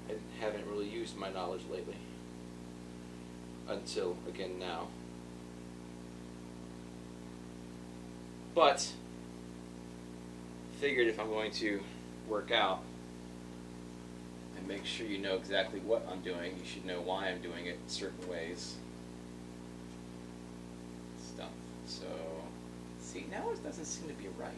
I haven't really used my knowledge lately. Until, again, now. But, figured if I'm going to work out and make sure you know exactly what I'm doing, you should know why I'm doing it in certain ways. stuff. So, see, now it doesn't seem to be right.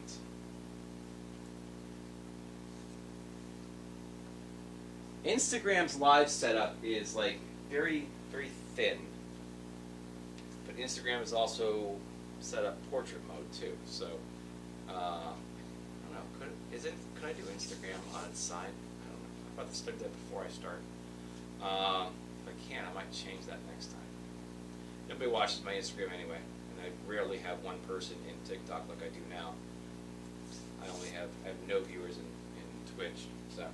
Instagram's live setup is like very, very thin. But Instagram is also set up portrait mode too. So, I don't know. Could I do Instagram on its side? I don't know. I'm about to study that before I start. If I can, I might change that next time. Nobody watches my Instagram anyway, and I rarely have one person in TikTok like I do now. I have no viewers in Twitch. So,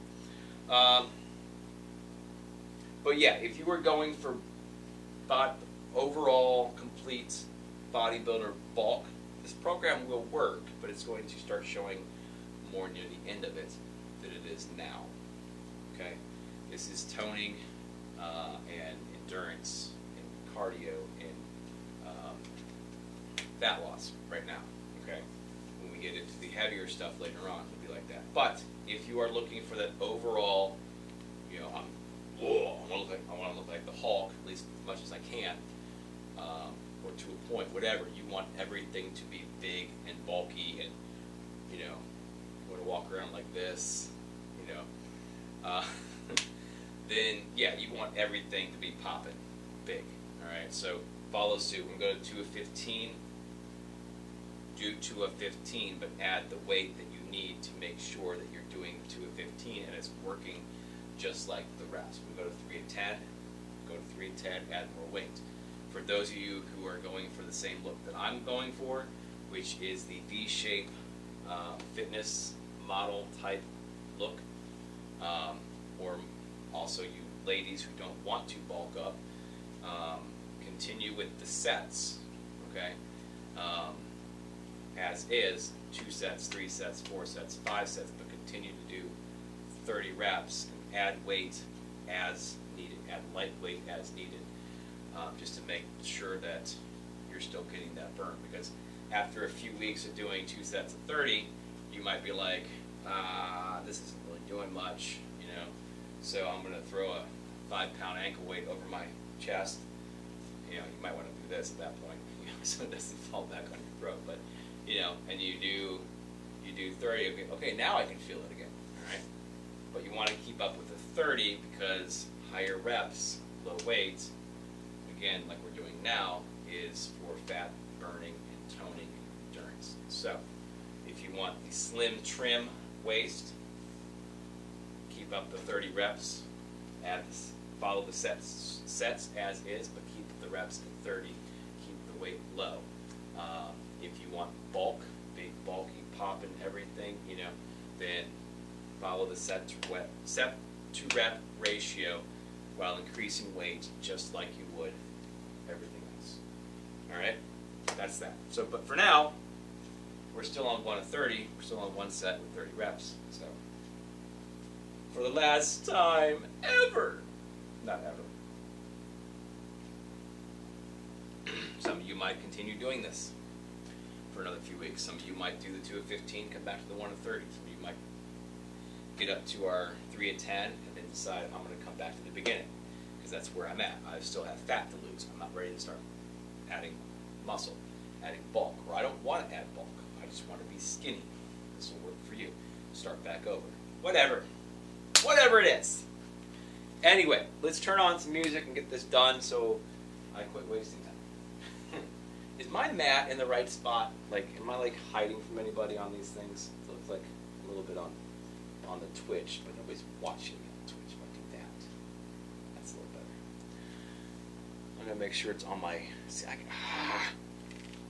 but yeah, if you were going for overall complete bodybuilder bulk, this program will work, but it's going to start showing more near the end of it than it is now. Okay, this is toning and endurance and cardio and fat loss right now. Okay, when we get into the heavier stuff later on, it'll be like that. But if you are looking for that overall, you know, I want to look like the Hulk, at least as much as I can, or to a point, whatever. You want everything to be big and bulky, and you know, you want to walk around like this, you know. Then yeah, you want everything to be popping big. All right, so follow suit. We're going to go to 2 of 15. Do 2 of 15, but add the weight that you need to make sure that you're doing 2 of 15 and it's working just like the rest. We go to 3 of 10. Go to 3 of 10. Add more weight. For those of you who are going for the same look that I'm going for, which is the V-shape fitness model type look, or also you ladies who don't want to bulk up, continue with the sets, okay, as is, 2 sets, 3 sets, 4 sets, 5 sets, but continue to do 30 reps and add weight as needed, add light weight as needed, just to make sure that you're still getting that burn, because after a few weeks of doing 2 sets of 30, you might be like, this isn't really doing much, you know, so I'm going to throw a 5-pound ankle weight over my chest. You know, you might want to do this at that point, you know, so it doesn't fall back on your throat. But you know, and you do 30. Okay, now I can feel it again. All right, but you want to keep up with the 30 because higher reps, low weights, again, like we're doing now, is for fat burning and toning and endurance. So, if you want the slim trim waist, keep up the 30 reps. Follow the sets as is, but keep the reps at 30. Keep the weight low. If you want bulk, big bulky popping everything, you know, then follow the set to rep ratio while increasing weight just like you would everything else. All right, that's that. So, but for now, we're still on 1 of 30. We're still on 1 set with 30 reps. So, for the last time ever. Not ever. Some of you might continue doing this for another few weeks. Some of you might do the 2 of 15, come back to the 1 of 30. Some of you might get up to our 3 of 10 and then decide I'm going to come back to the beginning because that's where I'm at. I still have fat to lose. I'm not ready to start adding muscle, adding bulk, or I don't want to add bulk. I just want to be skinny. This will work for you. Start back over. Whatever it is. Anyway, let's turn on some music and get this done so I quit wasting time. Is my mat in the right spot? Like, am I like hiding from anybody on these things? It looks like a little bit on the Twitch, but nobody's watching me on Twitch. If I do that, that's a little better. I'm gonna make sure it's on my. See,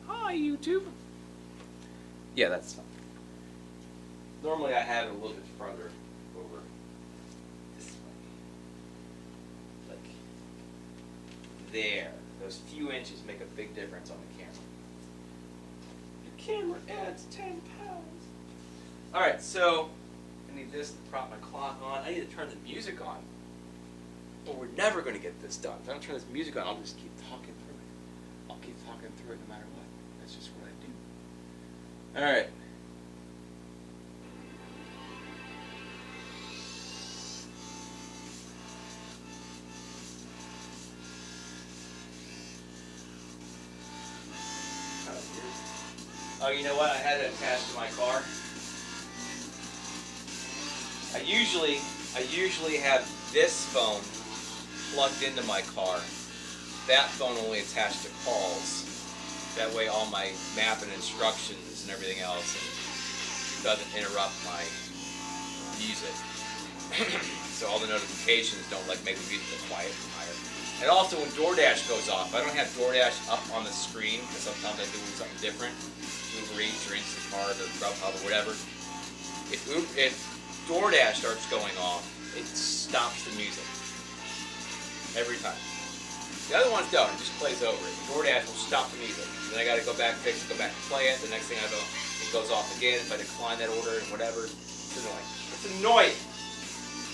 hi YouTube. Yeah, that's fine. Normally I have it a little bit farther over this way. Like there. Those few inches make a big difference on the camera. The camera adds 10 pounds. Alright, so I need this to prop my clock on. I need to turn the music on. Or we're never going to get this done. If I don't turn this music on, I'll just keep talking through it. I'll keep talking through it no matter what. That's just what I do. Alright. Oh, you know what? I had it attached to my car. I usually have this phone plugged into my car. That phone only attached to calls. That way all my map and instructions and everything else doesn't interrupt my music. So all the notifications don't like make the music quiet and higher. And also when DoorDash goes off, I don't have DoorDash up on the screen because sometimes I do something different. Uber Eats or Instacart or Grubhub or whatever. If DoorDash starts going off, it stops the music. Every time. The other ones don't, it just plays over it. DoorDash will stop the music. Then I gotta go back, fix it, go back and play it. The next thing I know, it goes off again if I decline that order and whatever. It's annoying. It's annoying.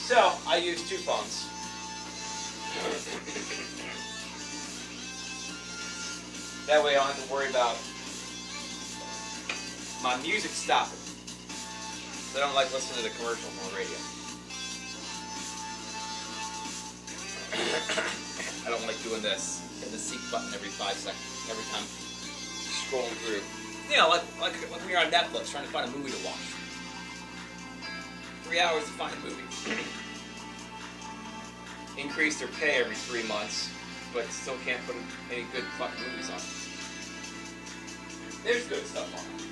So I use two phones. That way I don't have to worry about my music stopping. So I don't like listening to the commercials on the radio. I don't like doing this. Hit the seek button every 5 seconds, every time scrolling through. You know, like when you're on Netflix trying to find a movie to watch. 3 hours to find a movie. Increase their pay every 3 months, but still can't put any good fucking movies on. There's good stuff on it.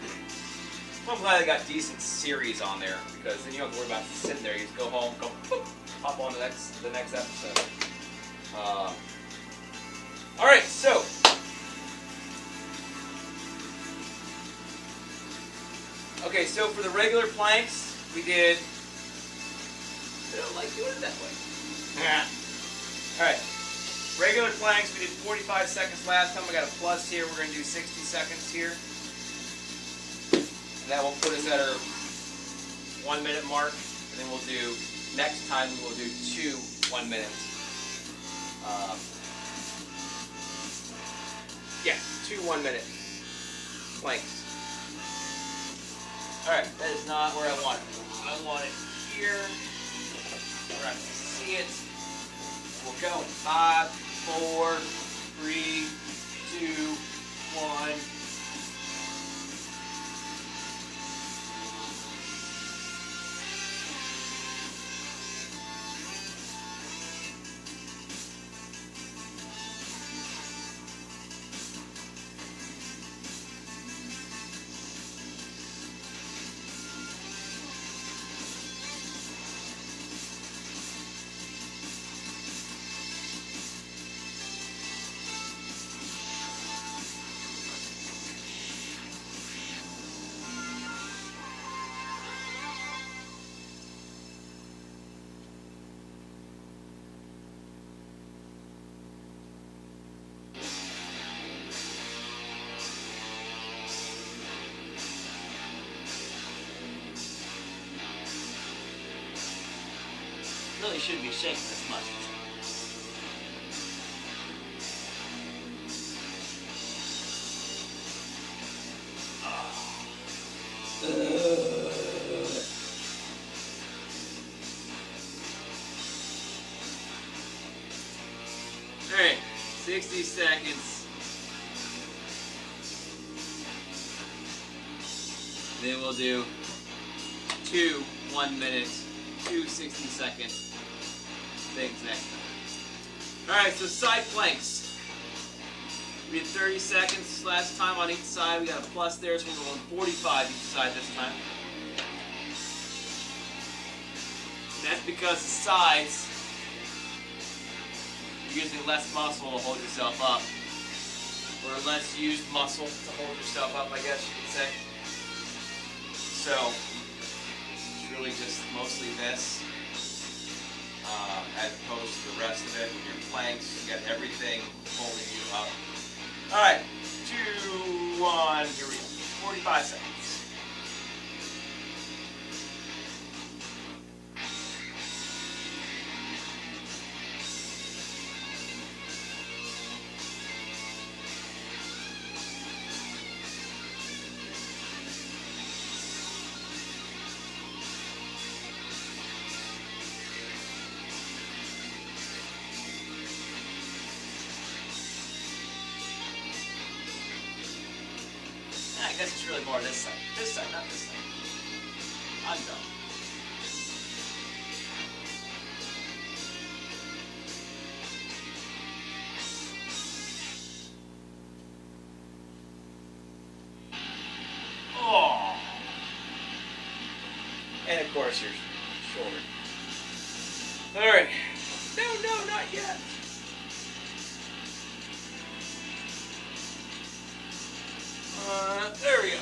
I'm glad they got decent series on there because then you don't have to worry about sitting there. You just go home, go boop, hop on to the next episode. All right, so okay, so for the regular planks, we did. I don't like doing it that way. All right, regular planks, we did 45 seconds last time. We got a plus here. We're going to do 60 seconds here. And that will put us at our 1 minute mark. And then we'll do, next time we'll do 2 1 minute. Yeah, 2 1 minute planks. All right, that is not where I want it. I want it here. All right, see it. We'll go in 5, 4, 3, 2, 1. Really shouldn't be shaking this much. Alright, 60 seconds. Then we'll do 2 1 minute, 2 60 seconds things next time. Alright, so side planks. We did 30 seconds last time on each side. We got a plus there, so we're going 45 each side this time. That's because the sides, you're using less muscle to hold yourself up. Or less used muscle to hold yourself up, I guess you could say. So, it's really just mostly this. As opposed to the rest of it. When you're planks, you got everything holding you up. Alright, 2, 1, here we go. 45 seconds. I guess it's really more this side. This side, not this side. I'm dumb. Oh. And of course your shoulder. Alright. No, not yet. There we go.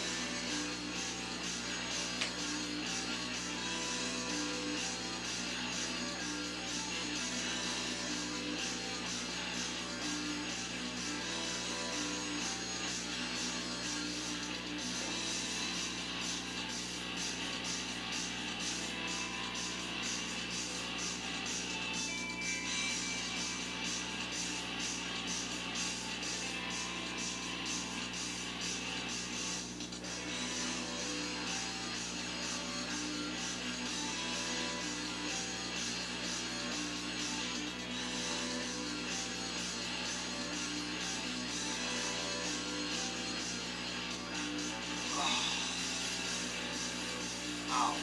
Ow.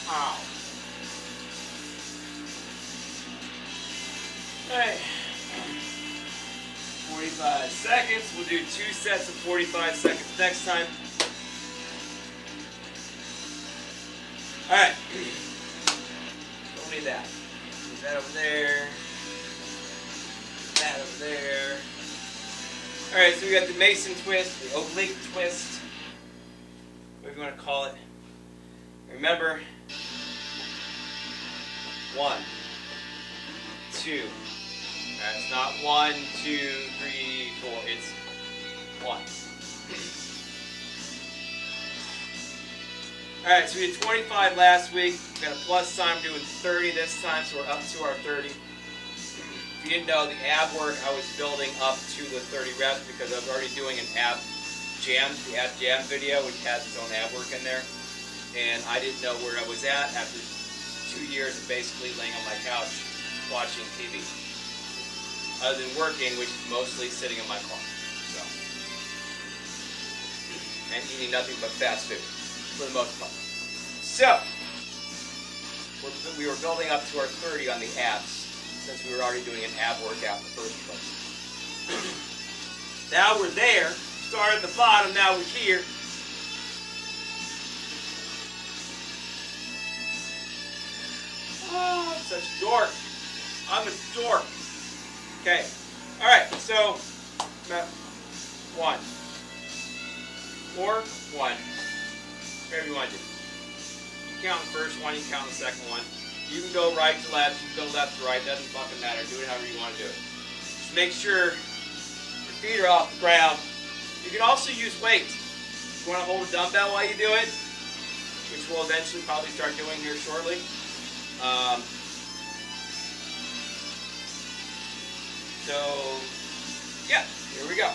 Ow. Alright. 45 seconds. We'll do 2 sets of 45 seconds next time. Alright. Don't need that. Move that over there. That over there. Alright, so we got the Mason twist, the oblique twist, whatever you want to call it. Remember, 1, 2. Alright, it's not 1, 2, 3, 4. It's 1. Alright, so we did 25 last week. We got a plus sign. We're doing 30 this time, so we're up to our 30. If you didn't know, the ab work I was building up to the 30 reps because I was already doing an ab jam, the ab jam video, which has its own ab work in there. And I didn't know where I was at after 2 years of basically laying on my couch watching TV. Other than working, which is mostly sitting in my car. So, and eating nothing but fast food, for the most part. So, we were building up to our 30 on the abs, since we were already doing an ab workout in the first place. Now we're there, started at the bottom, now we're here. Oh, I'm such a dork. I'm a dork. Okay. Alright, so 1. Or 1. Whatever you want to do. You count the first one, you count the second one. You can go right to left, you can go left to right, doesn't fucking matter. Do it however you want to do it. Just make sure your feet are off the ground. You can also use weights. If you want to hold a dumbbell while you do it, which we'll eventually probably start doing here shortly. So, yeah, here we go.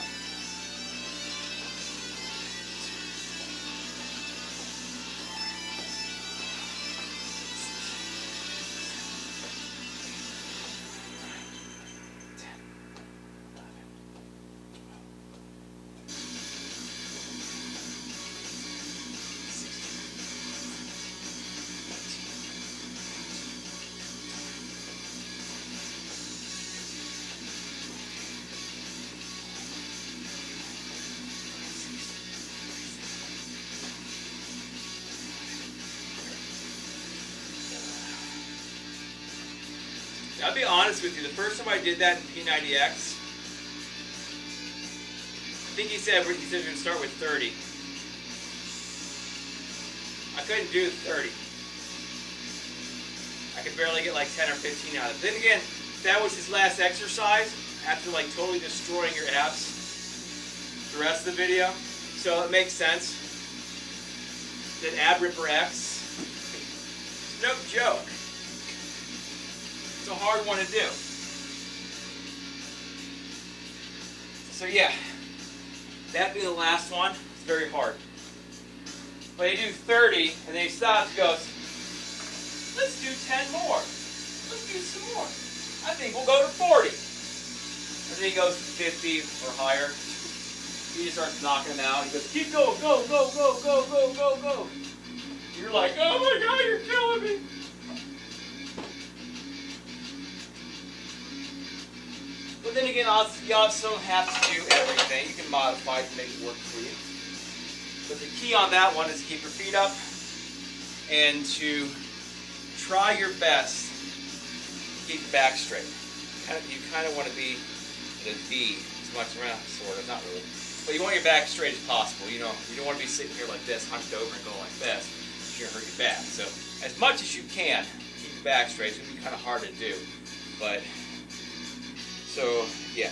I'll be honest with you, the first time I did that in P90X, I think he said we're going to start with 30. I couldn't do 30. I could barely get like 10 or 15 out of it. Then again, that was his last exercise after like totally destroying your abs the rest of the video. So it makes sense that Ab Ripper X is no joke. It's a hard one to do. So yeah, that being the last one, it's very hard. But you do 30, and then he stops and goes, let's do 10 more. Let's do some more. I think we'll go to 40. And then he goes to 50 or higher. He starts knocking them out. He goes, keep going, go, go, go, go, go, go, go. You're like, oh my God, you're killing me. But then again, you also don't have to do everything. You can modify to make it work for you. But the key on that one is to keep your feet up and to try your best to keep your back straight. You kind of want to be in a V as much around, sort of, not really. But you want your back straight as possible. You know, you don't want to be sitting here like this, hunched over and going like this. You're going to hurt your back. So as much as you can, keep your back straight. It's going to be kind of hard to do. But, so, yeah.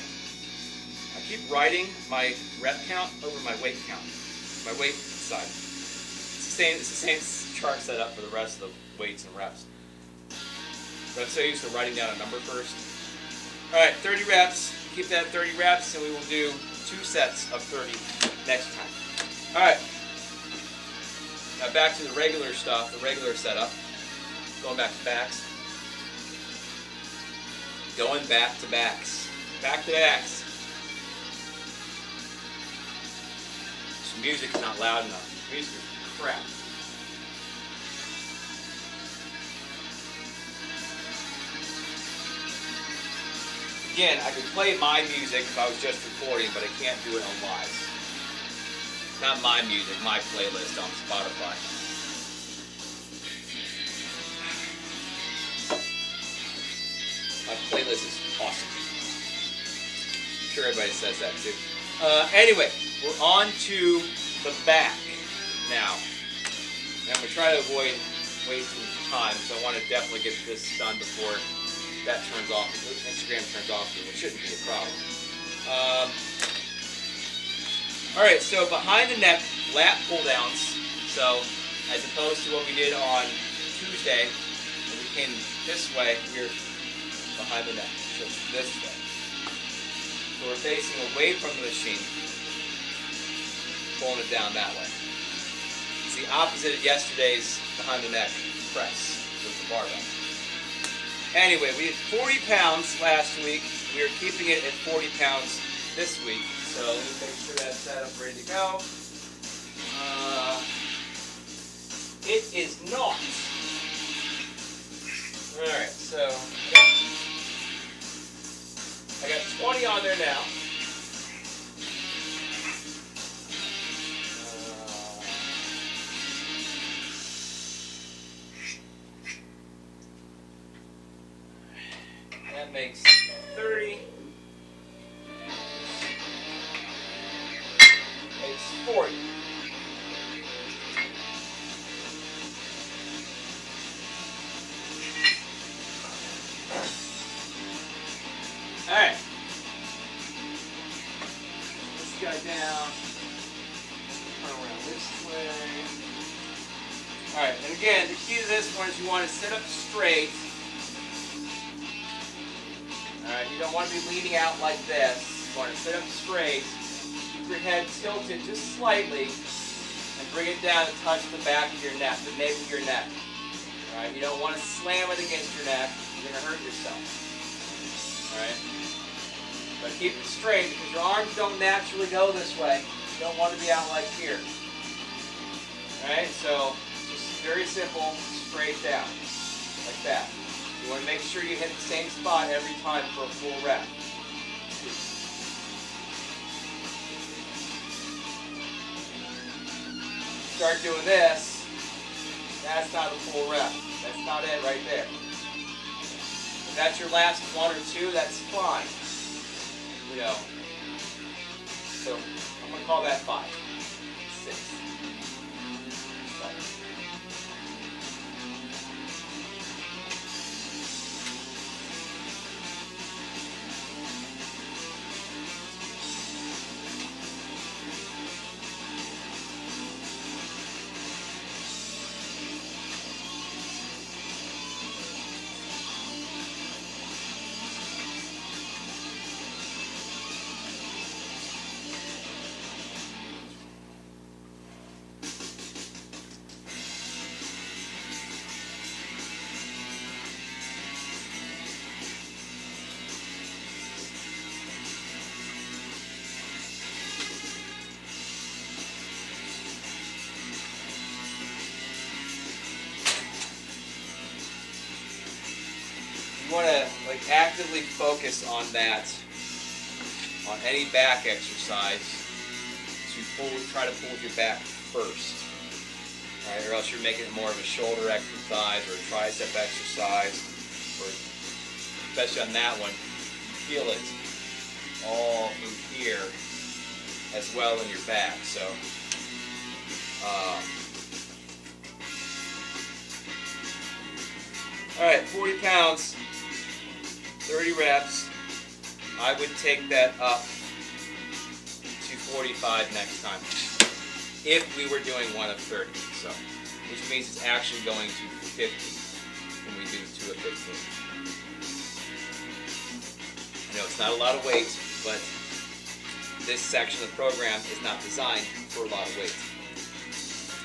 I keep writing my rep count over my weight count. My weight side. It's the same chart set up for the rest of the weights and reps. But I'm so used to writing down a number first. Alright, 30 reps. Keep that 30 reps, and we will do 2 sets of 30 next time. Alright. Now back to the regular stuff, the regular setup. Going back to backs. Going back to backs. Back to backs. This music is not loud enough. Music is crap. Again, I could play my music if I was just recording, but I can't do it on live. Not my music, my playlist on Spotify. My playlist is awesome. I'm sure everybody says that too. Anyway, we're on to the back now. And I'm going to try to avoid wasting time, so I want to definitely get this done before that turns off, Instagram turns off, which shouldn't be a problem. Alright, so behind the neck, lat pull downs. So, as opposed to what we did on Tuesday, when we came this way, we're behind the neck, so it's this way. So we're facing away from the machine, pulling it down that way. It's the opposite of yesterday's behind the neck press with the barbell. Anyway, we did 40 pounds last week. We are keeping it at 40 pounds this week. So let me make sure that's set up, ready to go. It is not. Alright, so I got 20 on there now. That makes 30. Makes 40. Alright. This guy down. Turn around this way. Alright, and again, the key to this one is you want to sit up straight. Alright, you don't want to be leaning out like this. You want to sit up straight. Keep your head tilted just slightly. And bring it down and touch the back of your neck, the nape of your neck. Alright, you don't want to slam it against your neck. You're going to hurt yourself. Alright? But keep it straight because your arms don't naturally go this way. You don't want to be out like here. Alright, so just very simple, straight down. Like that. You want to make sure you hit the same spot every time for a full rep. Start doing this, that's not a full rep. That's not it right there. If that's your last 1 or 2, that's fine. You know. So I'm going to call that 5, 6, 7. like actively focus on that, on any back exercise, to try to pull with your back first. Right, or else you're making it more of a shoulder exercise or a tricep exercise, or especially on that one, you feel it all through here as well in your back. So, all right, 40 pounds, 30 reps. I would take that up to 45 next time, if we were doing one of 30, so, which means it's actually going to 50 when we do 2 of 15. I know it's not a lot of weight, but this section of the program is not designed for a lot of weight.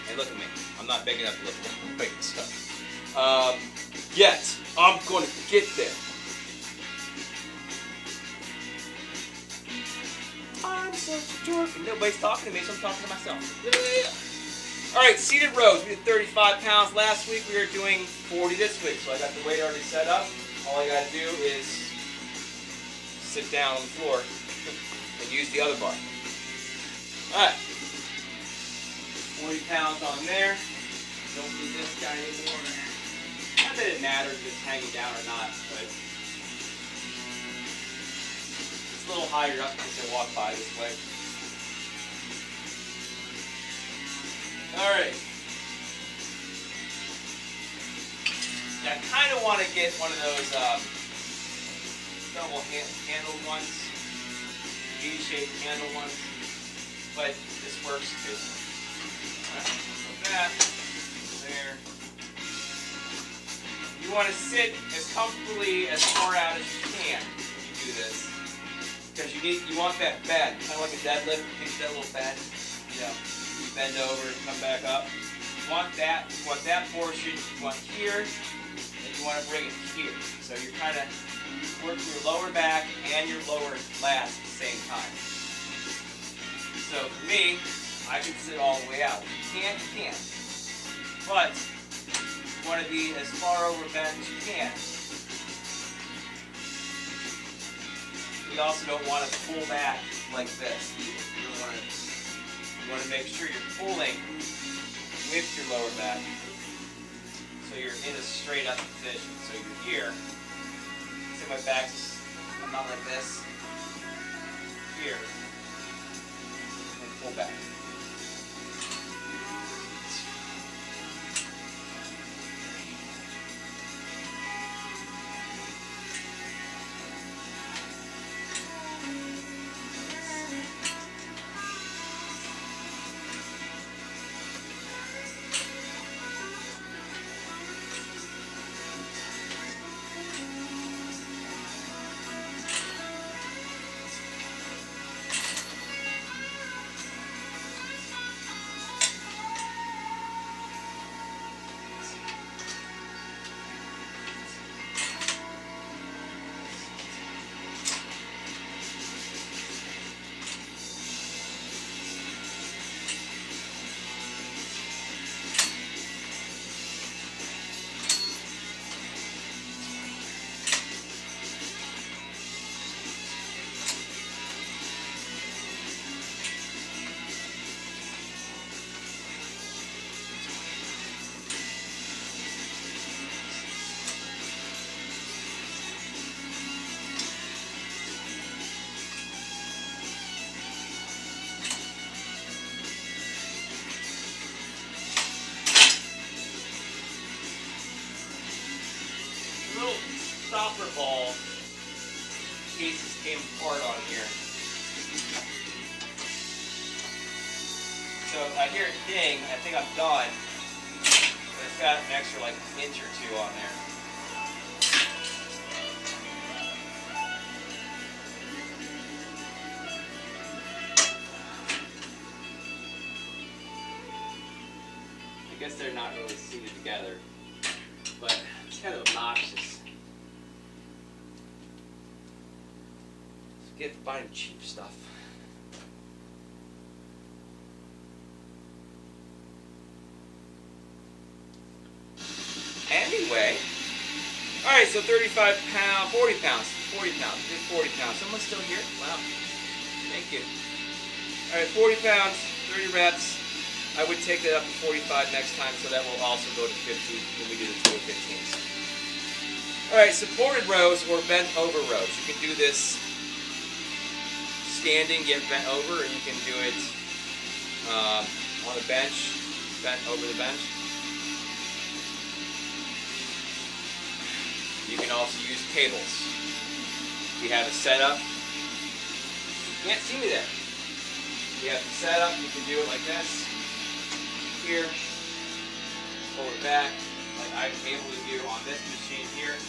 And look at me, I'm not big enough to lift a lot of weight, so. Yet, I'm going to get there. I'm such a dork. And nobody's talking to me, so I'm talking to myself. Yeah. All right, seated rows. We did 35 pounds last week. We are doing 40 this week. So I got the weight already set up. All I got to do is sit down on the floor and use the other bar. All right. 40 pounds on there. Don't need this guy anymore. Not that it matters if it's hanging down or not, but it's a little higher up because they walk by this way. Alright. Yeah, I kind of want to get one of those double handled ones, V-shaped handle ones, but this works too. Alright, so that, there. You want to sit as comfortably as far out as you can when you do this, because you want that bend, kind of like a deadlift. You that little bend, you know, you bend over and come back up. You want that portion. You want here, and you want to bring it here. So you're kind of working your lower back and your lower lats at the same time. So for me, I can sit all the way out. If you can't. But you want to be as far over bent as you can. You also don't want to pull back like this. You want to make sure you're pulling with your lower back, so you're in a straight up position. So you're here. See my back? I'm not like this. Here. And pull back. Stopper ball pieces came apart on here. So I hear it ding, I think I'm done. But it's got an extra like inch or two on there. I guess they're not really seated together, but it's kind of obnoxious. Get buying cheap stuff. Anyway, all Alright, so 35 pounds, 40 pounds. 40 pounds. We did 40 pounds. Someone's still here? Wow. Thank you. Alright, 40 pounds, 30 reps. I would take that up to 45 next time, so that will also go to 50 when we do the 2 of 15s. Alright, supported rows or bent over rows. You can do this standing, get bent over, or you can do it on a bench, bent over the bench. You can also use tables. We have a setup. You can't see me there. You have the setup, you can do it like this. Here, pull it back, like I'm able to do on this machine here.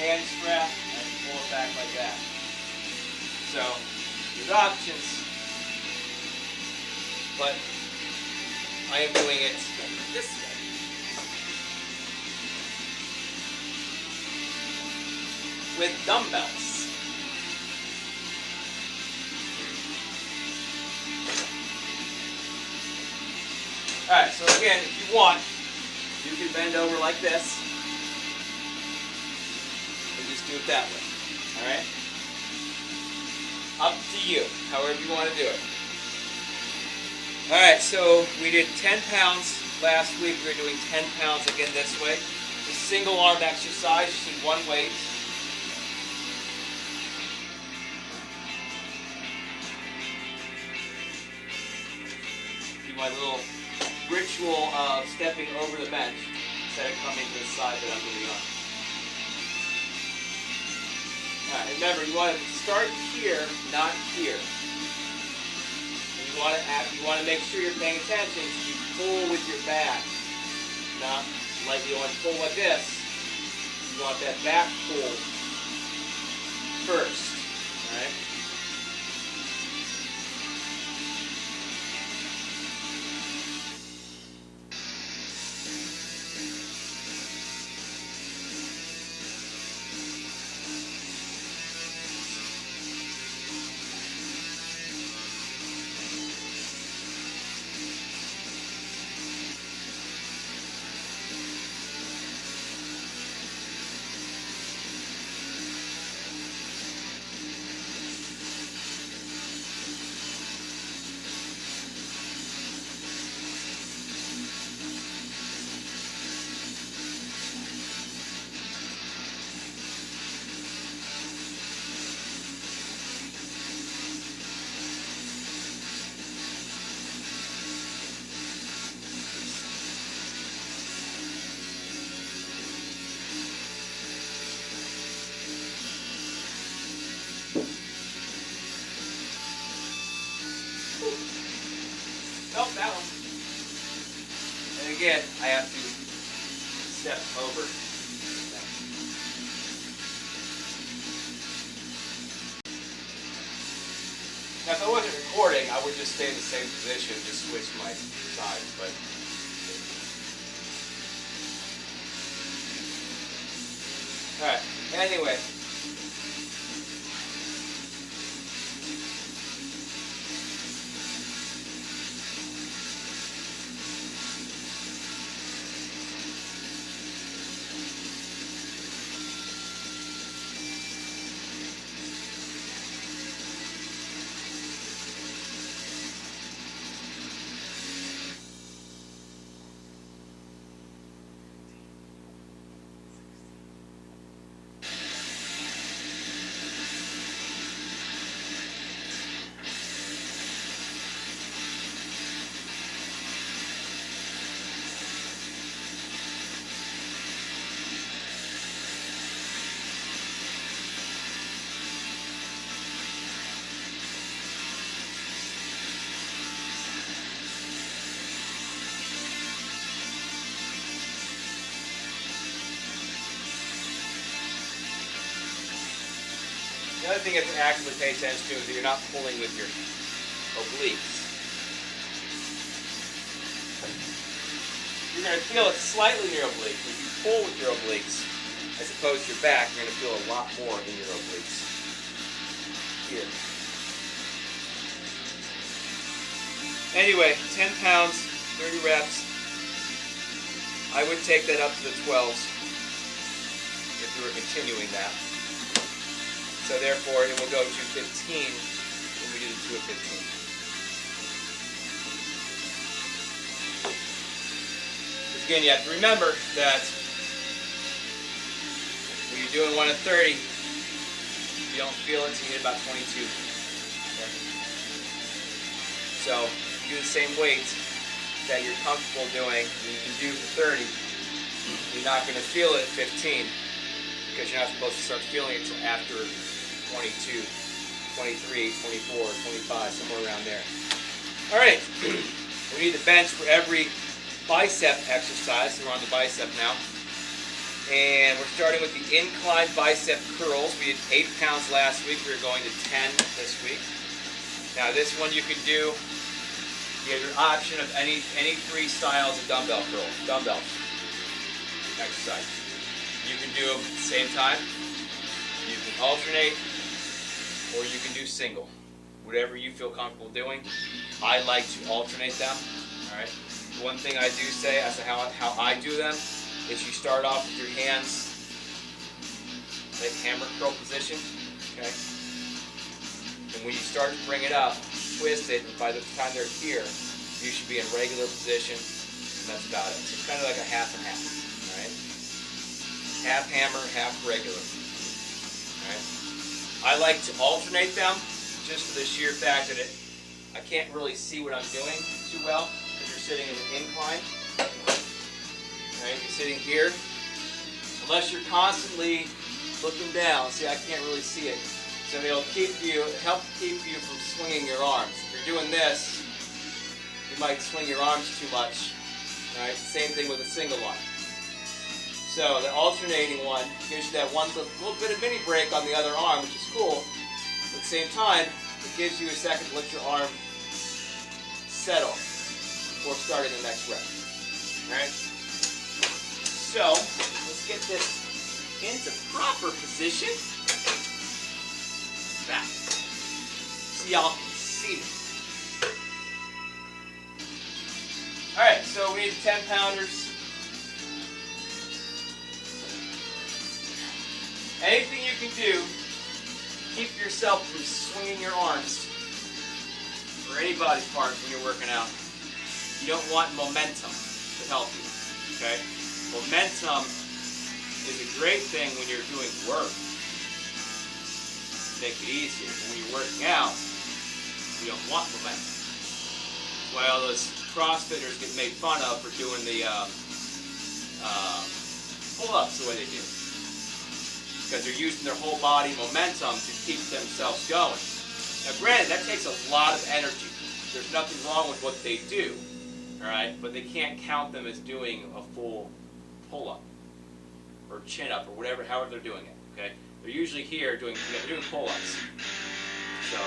Hand strap, and pull it back like that. So, there's options, but I am doing it this way. With dumbbells. Alright, so again, if you want, you can bend over like this. And just do it that way. Alright? Up to you, however you want to do it. Alright, so we did 10 pounds last week. We're doing 10 pounds again this way. It's a single arm exercise, just in one weight. Do my little ritual of stepping over the bench instead of coming to the side that I'm moving on. Alright, remember, you want to start here, not here. And you want to make sure you're paying attention so you pull with your back. Not like you want to pull like this. You want that back pull first. Alright? Nope, that one. And again, I have to step over. Now, if I wasn't recording, I would just stay in the same position, just switch my sides, but. Alright, anyway. The other thing you have to actually pay attention to is that you're not pulling with your obliques. You're going to feel it slightly in your obliques. If you pull with your obliques, as opposed to your back, you're going to feel a lot more in your obliques. Here. Anyway, 10 pounds, 30 reps. I would take that up to the 12s. we were continuing that. So therefore, it will go to 15 when we do the 2 of 15. Because again, you have to remember that when you're doing 1 of 30, you don't feel it until you hit about 22. Okay? So you do the same weight that you're comfortable doing and you can do for 30, you're not going to feel it at 15 because you're not supposed to start feeling it until after 22, 23, 24, 25, somewhere around there. All right, we need the bench for every bicep exercise. So we're on the bicep now. And we're starting with the incline bicep curls. We did 8 pounds last week. We're going to 10 this week. Now this one you can do, you have your option of any 3 styles of dumbbell curls, dumbbell exercise. You can do them at the same time. You can alternate, or you can do single. Whatever you feel comfortable doing. I like to alternate them. All right. One thing I do say as to how I do them is you start off with your hands like hammer curl position. Okay. And when you start to bring it up, twist it, and by the time they're here, you should be in regular position, and that's about it. So it's kind of like a half and half, all right? Half hammer, half regular, all right? I like to alternate them just for the sheer fact that I can't really see what I'm doing too well because you're sitting in an incline, all right? You're sitting here. Unless you're constantly looking down, see, I can't really see it. So it'll help keep you from swinging your arms. If you're doing this, you might swing your arms too much. Right? Same thing with a single one. So the alternating one gives you that one little bit of mini break on the other arm, which is cool. But at the same time, it gives you a second to let your arm settle before starting the next rep. All right? So let's get this into proper position. Back. So y'all can see me. Alright, so we need 10 pounders. Anything you can do, keep yourself from swinging your arms or any body part when you're working out. You don't want momentum to help you. Okay? Momentum is a great thing when you're doing work. Make it easier. But when you're working out, you don't want momentum. Why all those CrossFitters get made fun of for doing the pull-ups the way they do. Because they're using their whole body momentum to keep themselves going. Now granted, that takes a lot of energy. There's nothing wrong with what they do. Alright? But they can't count them as doing a full pull-up or chin-up or whatever, however they're doing it. Okay? They're usually here doing pull-ups. So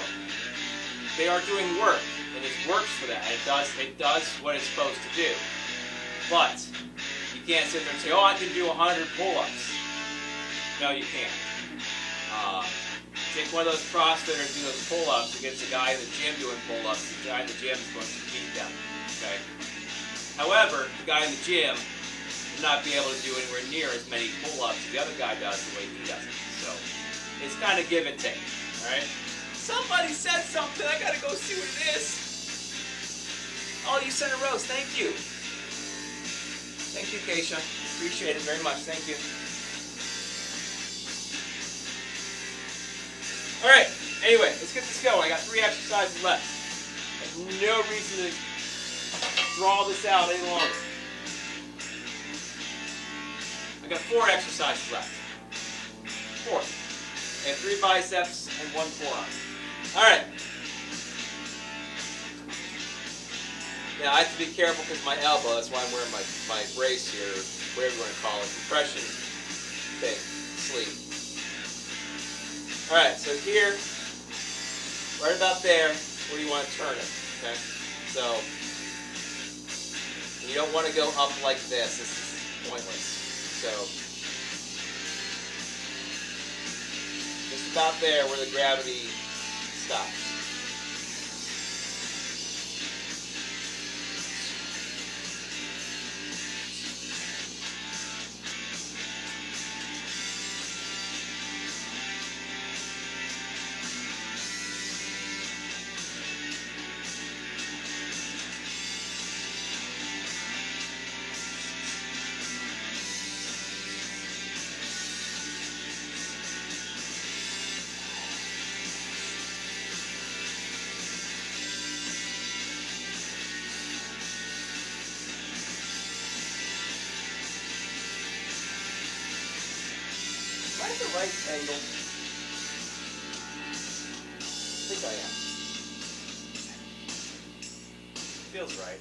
they are doing work, and it works for that. And it does what it's supposed to do. But you can't sit there and say, "Oh, I can do 100 pull-ups." No, you can't. Take one of those CrossFitters do those pull-ups against a guy in the gym doing pull-ups. The guy in the gym is going to beat them. Okay. However, the guy in the gym will not be able to do anywhere near as many pull-ups as the other guy does the way he does it. So it's kind of give and take, all right? Somebody said something. I got to go see what it is. Oh, you sent a rose. Thank you. Thank you, Keisha. Appreciate it very much. Thank you. All right. Anyway, let's get this going. I got 3 exercises left. There's no reason to draw this out any longer. I got 4 exercises left. 4. And 3 biceps and 1 forearm. Alright. Now I have to be careful because my elbow, that's why I'm wearing my brace here, whatever you want to call it, compression thing, sleeve. Alright, so here, right about there, where you want to turn it. Okay? So you don't want to go up like this. This is pointless. So just about there where the gravity stops. at the right angle? I think I am. Feels right.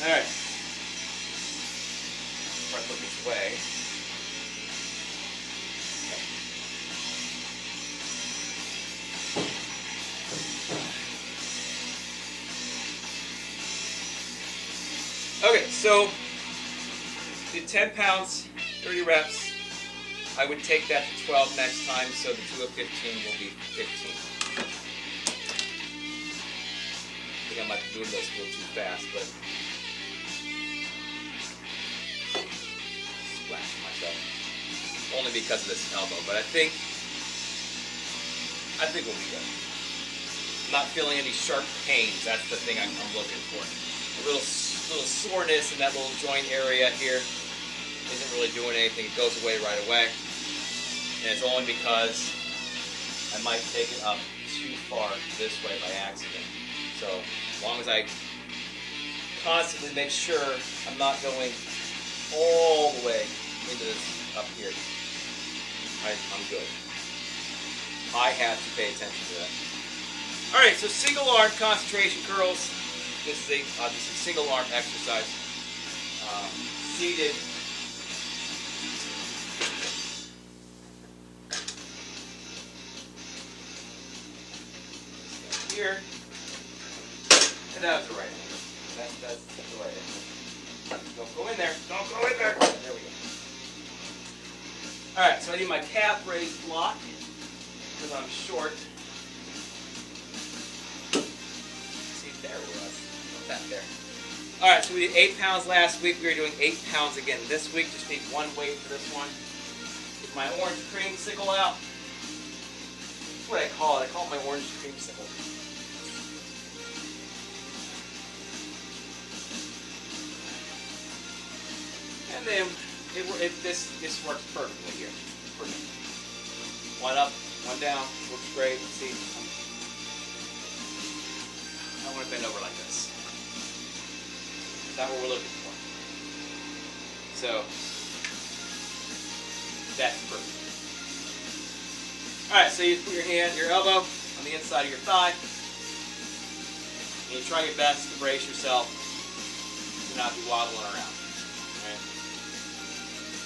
Alright. Try to put this away. Okay, so did 10 pounds, 30 reps. I would take that to 12 next time, so the 2 of 15 will be 15. I think I might be doing this a little too fast, but splashing myself. Only because of this elbow, but I think we'll be good. I'm not feeling any sharp pains. That's the thing I'm looking for. A little soreness in that little joint area here isn't really doing anything. It goes away right away. And it's only because I might take it up too far this way by accident. So as long as I constantly make sure I'm not going all the way into this up here, I'm good. I have to pay attention to that. All right, so single arm concentration curls. This is a single arm exercise. Seated. Here. And that's the right angle. That's the right angle. Don't go in there. Don't go in there. There we go. All right, so I need my calf raised block because I'm short. See, there it was. That there. All right, so we did 8 pounds last week. We are doing 8 pounds again this week. Just need one weight for this one. Get my orange creamsicle out. That's what I call it. I call it my orange creamsicle. And then this works perfectly here. Perfect. One up, one down. Works great. See, I want to bend over like this. That's what we're looking for. So that's perfect. All right. So you put your elbow on the inside of your thigh, and you try your best to brace yourself to not be waddling around.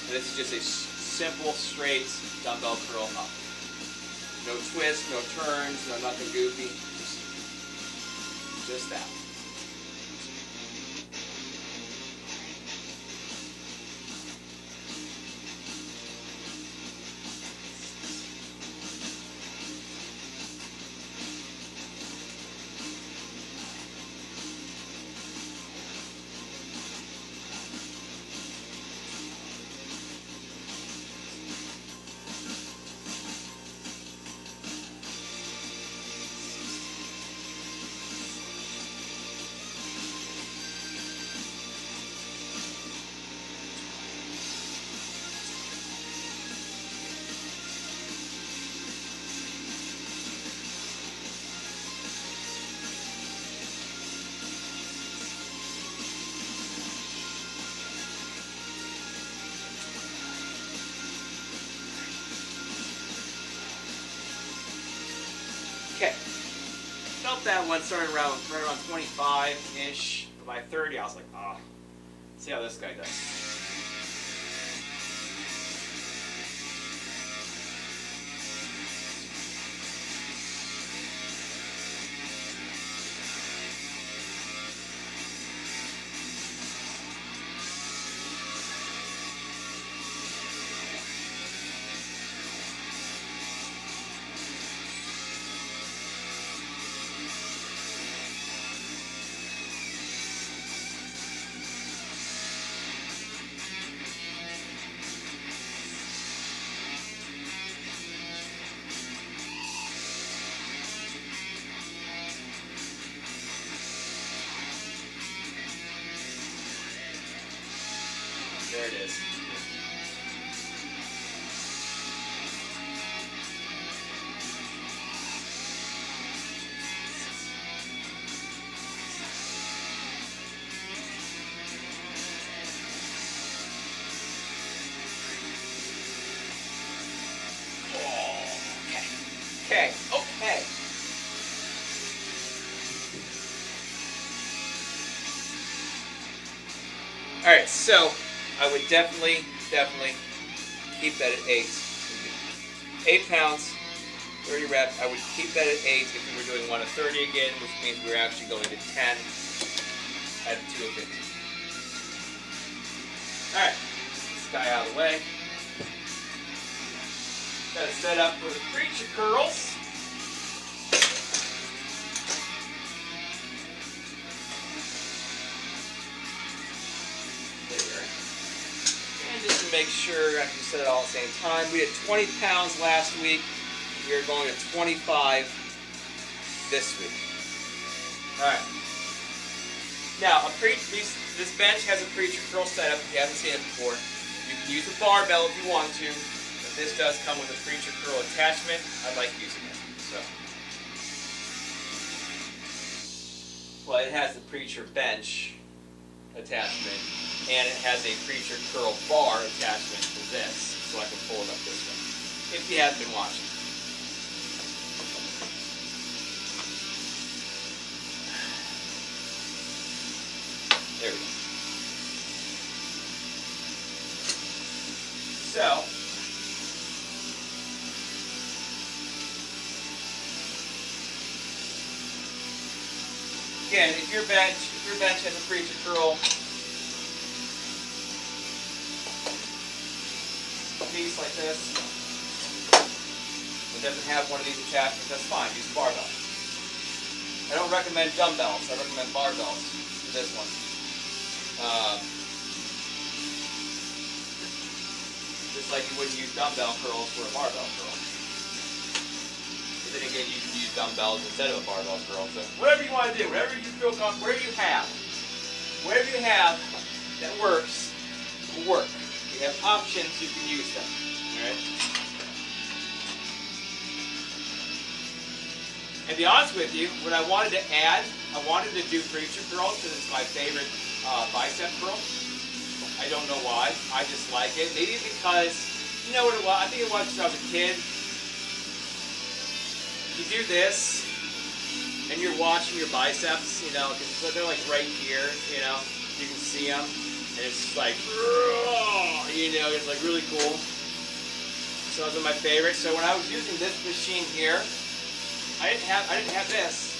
This is just a simple, straight dumbbell curl up. No twists, no turns, no nothing goofy. Just that. thought that one started around right around 25-ish. By 30, I was like, oh, see how this guy does. There it is. Okay. All right, so I would definitely keep that at 8. 8 pounds, 30 reps. I would keep that at 8 if we were doing 1 to 30 again, which means we're actually going to 10 at 2 of 50. All right, this guy out of the way. Got to set up for the preacher curls. Make sure I can set it all at the same time. We did 20 pounds last week. We are going to 25 this week. All right. Now, this bench has a preacher curl setup. If you haven't seen it before, you can use a barbell if you want to, but this does come with a preacher curl attachment. I like using it. Well, it has the preacher bench attachment, and it has a preacher curl bar attachment to this, so I can pull it up this way, if you haven't been watching. There we go. So, again, if your bench has a preacher curl piece like this, it doesn't have one of these attachments, that's fine, use a barbell. I don't recommend dumbbells, I recommend barbells for this one. Just like you wouldn't use dumbbell curls for a barbell curl. But then again, you can use dumbbells instead of a barbell curl. So whatever you want to do, whatever you feel comfortable, whatever you have that works, will work. If you have options, you can use them. Alright? And to be honest with you, what I wanted to add, I wanted to do preacher curls because it's my favorite bicep curl. I don't know why. I just like it. Maybe because, you know what it was? I think it was when I was a kid. You do this, and you're watching your biceps, you know, because they're like right here, you know. You can see them, and it's just like, you know, it's like really cool. So those are my favorites. So when I was using this machine here, I didn't have this.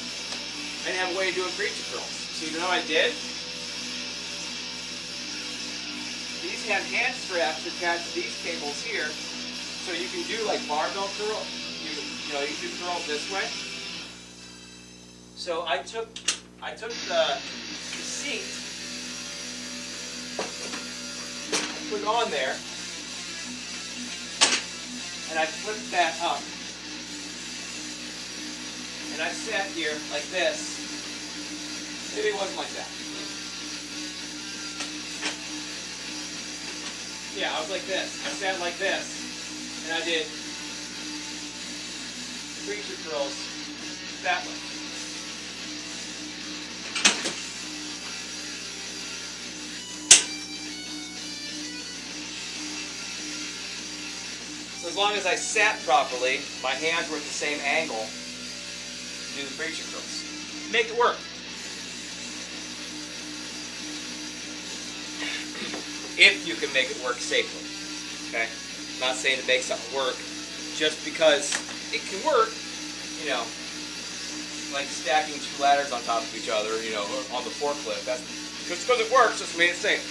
I didn't have a way of doing preacher curls. So you know what I did? These have hand straps attached to these cables here, so you can do like barbell curl. You know, you can do curls this way. So I took the seat, put it on there, and I flipped that up. And I sat here like this. Maybe it wasn't like that. Yeah, I was like this. I sat like this. And I did preacher curls that way. So as long as I sat properly, my hands were at the same angle, to do the preacher curls. Make it work. If you can make it work safely. Okay? I'm not saying to make something work just because it can work, you know, like stacking 2 ladders on top of each other, you know, on the forklift. That's just because it works doesn't mean it's safe.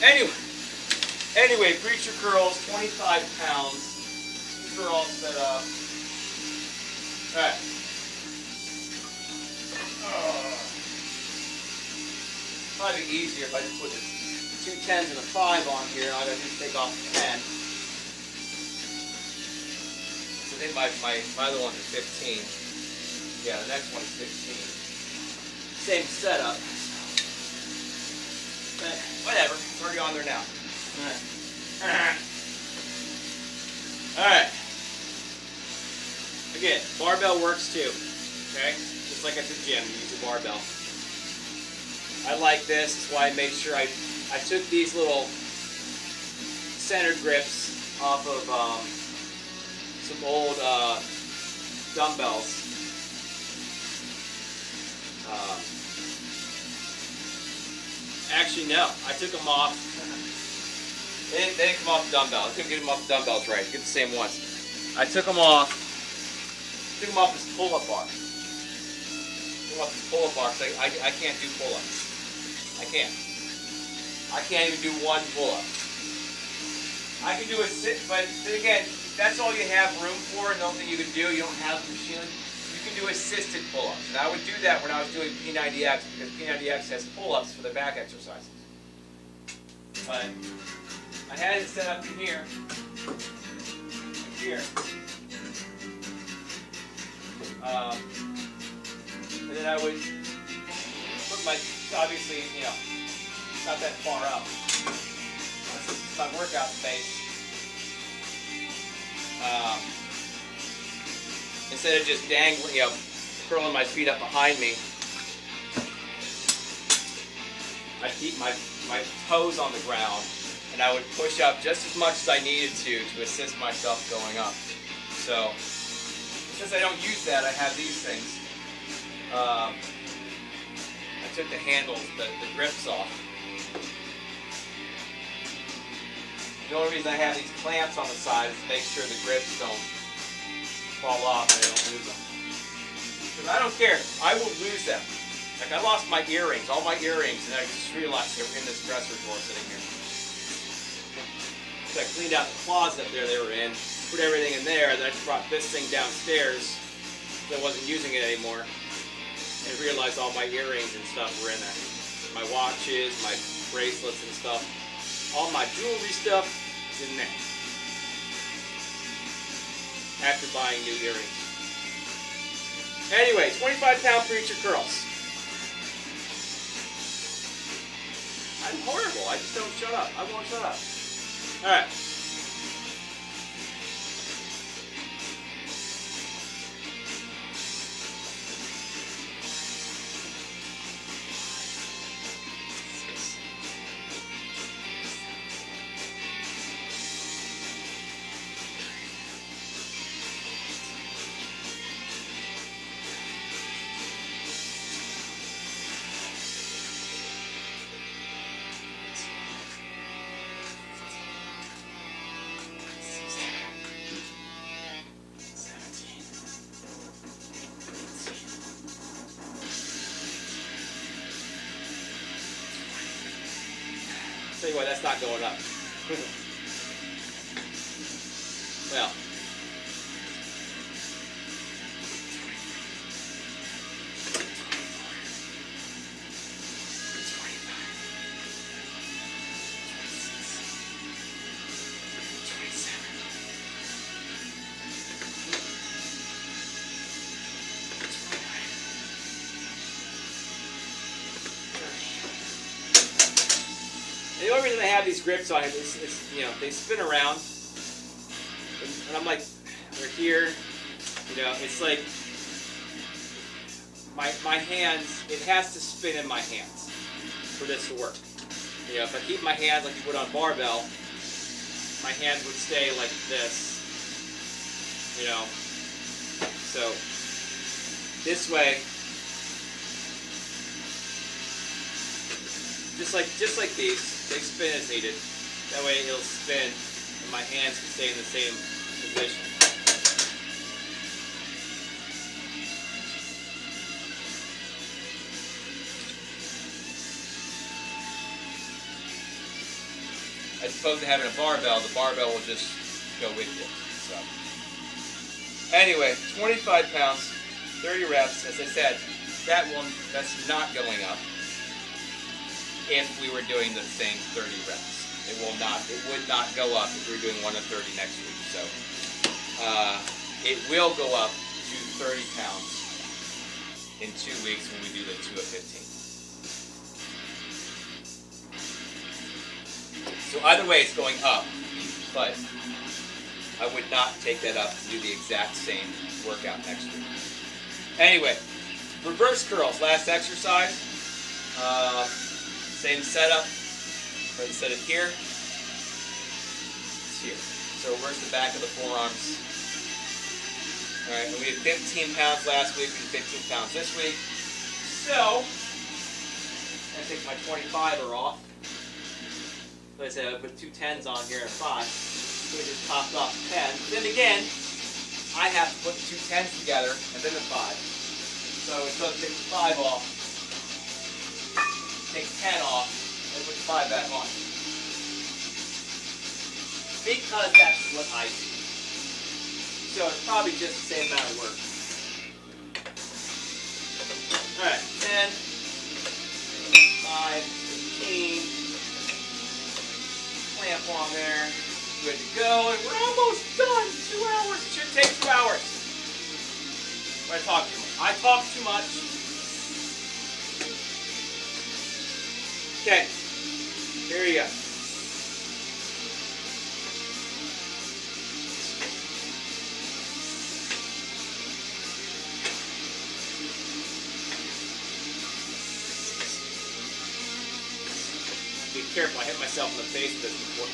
Anyway, preacher curls, 25 pounds. These are all set up. Alright. Probably be easier if I just put the 2 10s and a 5 on here, and I gotta just take off the 10. So then my other one's a 15. Yeah, the next one's 15. Same setup. But whatever, it's already on there now. Alright. Again, barbell works too. Okay? Just like at the gym, you use a barbell. I like this. That's why I made sure I took these little center grips off of some old dumbbells. Actually, no. I took them off. They didn't come off the dumbbell. I couldn't get them off the dumbbells right. Get the same ones. I took them off. Took them off this pull-up bar. Took them off this pull-up bar because I can't do pull-ups. I can't. I can't even do one pull-up. I can do a sit, but then again, that's all you have room for, and the only thing you can do, you don't have the machine. You can do assisted pull-ups, and I would do that when I was doing P90X because P90X has pull-ups for the back exercises. But I had it set up in here. And then I would put my, obviously, you know, not that far up. This is my workout space. Instead of just dangling, you know, curling my feet up behind me, I keep my toes on the ground, and I would push up just as much as I needed to assist myself going up. So, since I don't use that, I have these things. I took the handles, the grips off. The only reason I have these clamps on the side is to make sure the grips don't fall off and I don't lose them. Because I don't care. I will lose them. Like I lost my earrings, all my earrings, and I just realized they were in this dresser drawer sitting here. So I cleaned out the closet up there they were in, put everything in there, and then I just brought this thing downstairs because I wasn't using it anymore. And realized all my earrings and stuff were in there. My watches, my bracelets and stuff. All my jewelry stuff is in there. After buying new earrings. Anyway, 25-pound preacher curls. I'm horrible. I just don't shut up. I won't shut up. Alright. Tell you what, that's not going up. Well. The only reason I have these grips on is you know, they spin around, and I'm like, they're here, you know, it's like, my hands, it has to spin in my hands for this to work. You know, if I keep my hands like you would on barbell, my hands would stay like this, you know, so This way, just like these, they spin as needed. That way it'll spin and my hands can stay in the same position. As opposed to having a barbell, the barbell will just go with you. So, anyway, 25 pounds, 30 reps. As I said, that's not going up if we were doing the same 30 reps. It would not go up if we were doing 1 to 30 next week. So, it will go up to 30 pounds in 2 weeks when we do the 2 of 15. So either way, it's going up, but I would not take that up to do the exact same workout next week. Anyway, reverse curls, last exercise. Same setup, but instead of here, it's here. So where's the back of the forearms? All right, and we did 15 pounds last week, we did 15 pounds this week. So, I take my 25er off. Like I said, I put 2 10s on here and a 5. So we just topped off 10. Then again, I have to put the 2 10s together and then the 5. So instead of taking the 5 off, take 10 off and put the 5 back on. Because that's what I do. So it's probably just the same amount of work. Alright, 10, 5, 15. Clamp on there, good to go, and we're almost done. 2 hours. It should take 2 hours. I talk too much. I talk too much. Okay, here you go. Be careful, I hit myself in the face with this before.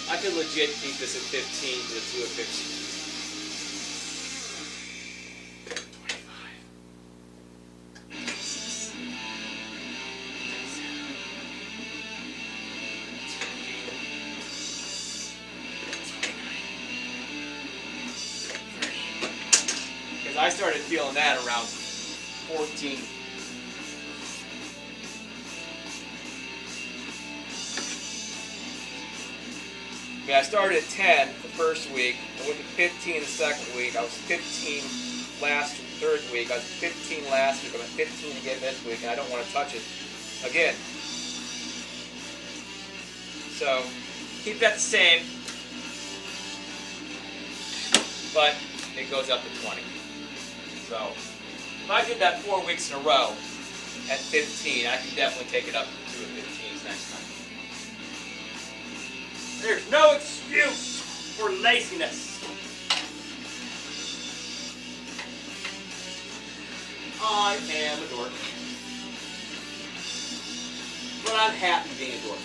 I could legit keep this at 15 to the 2 of 15. 25. Because I started feeling that around 14. I mean, I started at 10 the first week, I went to 15 the second week, I was 15 third week, I was 15 last week, I'm at 15 again this week, and I don't want to touch it again. So, keep that the same, but it goes up to 20. So, if I did that 4 weeks in a row at 15, I can definitely take it up to 2 of 15s next time. There's no excuse for laziness. I am a dork. But I'm happy being a dork.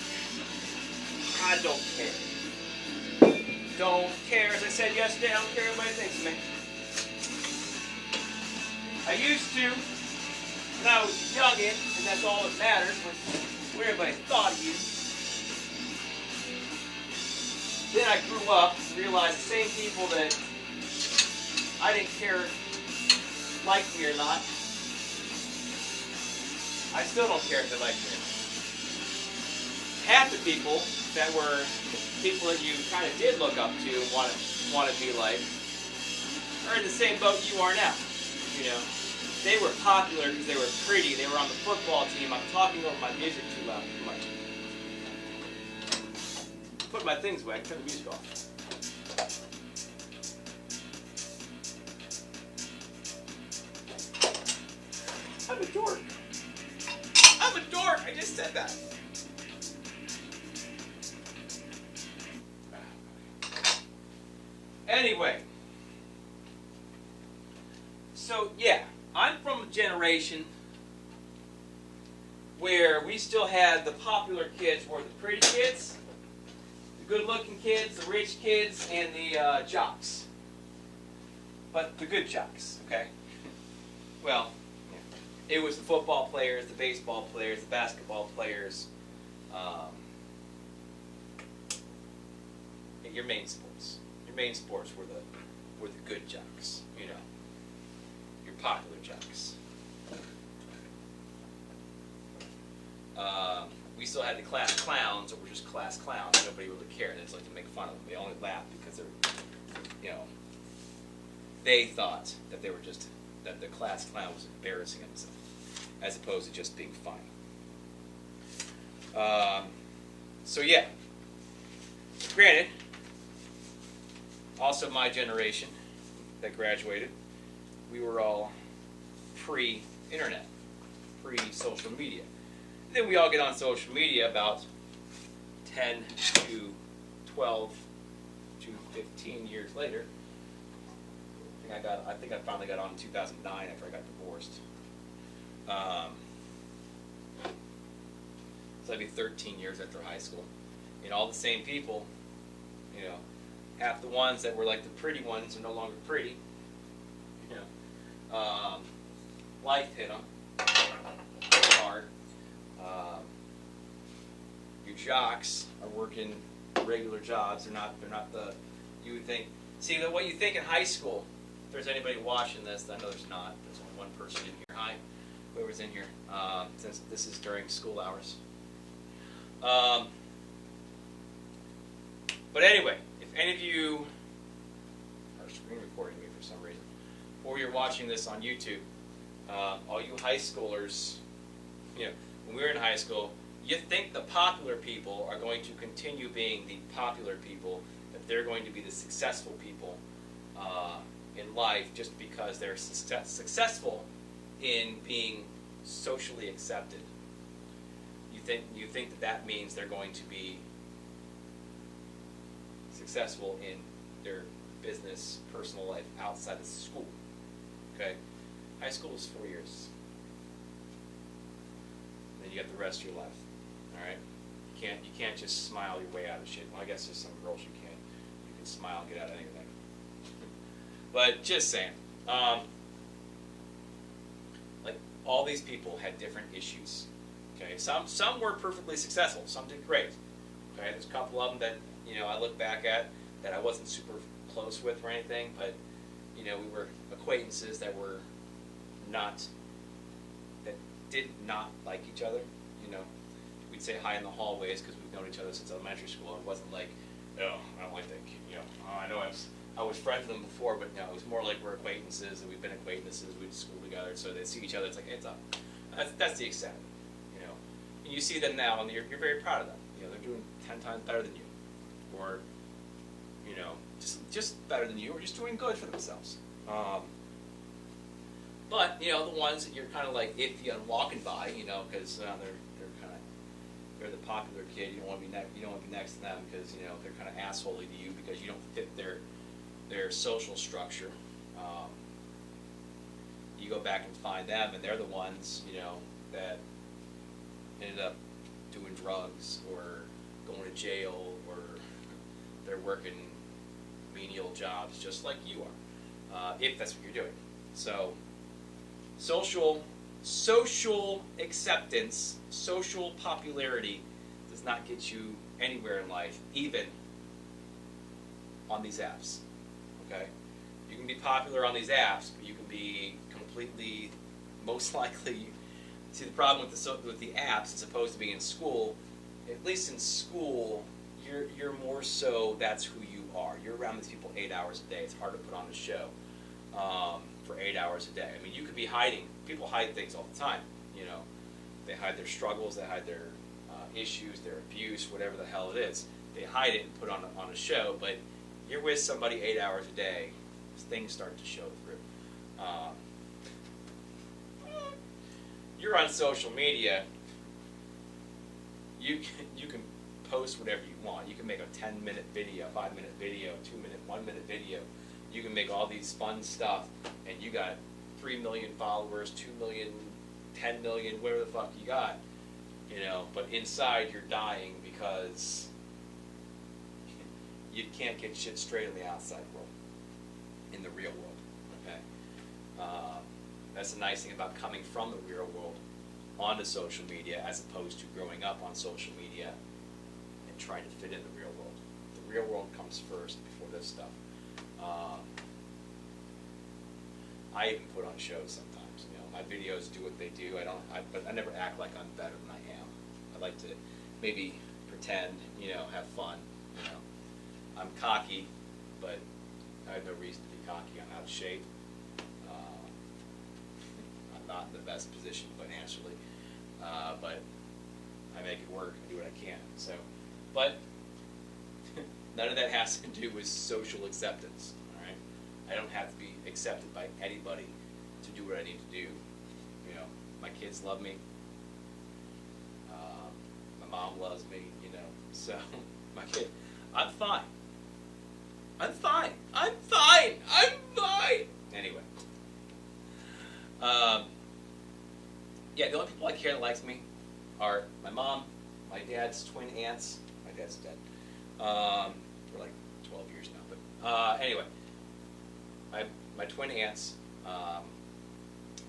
I don't care. Don't care. As I said yesterday, I don't care what anybody thinks of me. I used to when I was a youngin', and that's all that matters, what everybody thought of you. Then I grew up and realized the same people that I didn't care liked me or not, I still don't care if they like me or not. Half the people that were people that you kind of did look up to and want to be like are in the same boat you are now, you know. they were popular because they were pretty. They were on the football team. I'm talking over my music too loud. Too much. Put my things away. I can turn the music off. I'm a dork. I'm a dork. I just said that. Anyway. So, yeah. I'm from a generation where we still had the popular kids were the pretty kids, the good-looking kids, the rich kids, and the jocks. But the good jocks, okay? Well, yeah. It was the football players, the baseball players, the basketball players, your main sports. Your main sports were the good jocks, you know, your popular jocks. We still had the class clowns that were just class clowns. Nobody really cared. They just like to make fun of them. They only laughed because they're, you know, they thought that they were just, that the class clown was embarrassing himself, as opposed to just being funny. So yeah, granted, also my generation that graduated, we were all pre-internet, pre-social media. And then we all get on social media about 10 to 12 to 15 years later. I think I finally got on in 2009 after I got divorced. So that'd be 13 years after high school. And all the same people, you know, half the ones that were like the pretty ones are no longer pretty. You know, life hit them hard. Your jocks are working regular jobs. They're not the, you would think. See, what you think in high school. If there's anybody watching this, I know there's not. There's only one person in here. Hi, whoever's in here. Since this is during school hours. But anyway, if any of you are screen recording me for some reason, or you're watching this on YouTube, all you high schoolers, you know, when we were in high school, you think the popular people are going to continue being the popular people, that they're going to be the successful people in life just because they're successful in being socially accepted. You think that means they're going to be successful in their business, personal life outside of school. Okay? High school is 4 years. And then you got the rest of your life. Alright? You can't just smile your way out of shit. Well, I guess there's some girls you can. You can smile and get out of anything. But just saying. Like, all these people had different issues. Okay? Some were perfectly successful. Some did great. Okay? There's a couple of them that, you know, I look back at that I wasn't super close with or anything, but, you know, we were acquaintances that were not, that did not like each other, you know. We'd say hi in the hallways because we've known each other since elementary school. It wasn't like, oh, I don't like that kid, you know. Oh, I know I was friends with them before, but no, it was more like we're acquaintances, and we've been acquaintances, we went to school together, so they see each other, it's like, hey, it's up. That's the extent, you know. And you see them now, and you're very proud of them. You know, they're doing 10 times better than you. Or, you know, just better than you, or just doing good for themselves. But, you know, the ones that you're kind of like iffy on walking by, you know, because they're the popular kid. You don't want to be next to them because, you know, they're kind of assholey to you because you don't fit their social structure. You go back and find them, and they're the ones, you know, that ended up doing drugs or going to jail, or they're working menial jobs just like you are, if that's what you're doing. So, social acceptance, social popularity does not get you anywhere in life, even on these apps. Okay? You can be popular on these apps, but you can be completely, most likely. See, the problem with the apps, as opposed to being in school, at least in school, you're more so, that's who you are. You're around these people 8 hours a day. It's hard to put on a show. for 8 hours a day. I mean, you could be hiding. People hide things all the time. You know, they hide their struggles, they hide their issues, their abuse, whatever the hell it is. They hide it and put on a show. But you're with somebody 8 hours a day, things start to show through. You're on social media. You can post whatever you want. You can make a 10-minute video, 5-minute video, 2-minute, 1-minute video. You can make all these fun stuff, and you got 3 million followers, 2 million, 10 million, whatever the fuck you got, you know. But inside, you're dying because you can't get shit straight in the outside world, in the real world. Okay, that's the nice thing about coming from the real world onto social media, as opposed to growing up on social media and trying to fit in the real world. The real world comes first before this stuff. I even put on shows sometimes. You know, my videos do what they do. But I never act like I'm better than I am. I like to maybe pretend, you know, have fun. You know, I'm cocky, but I have no reason to be cocky. I'm out of shape. I'm not in the best position financially, but I make it work. I do what I can. So, but none of that has to do with social acceptance. All right, I don't have to be accepted by anybody to do what I need to do. You know, my kids love me. My mom loves me. You know, so my kid, I'm fine. I'm fine. I'm fine. I'm fine. Anyway. Yeah, the only people I care that likes me are my mom, my dad's twin aunts. My dad's dead. For like 12 years now. But anyway, my twin aunts,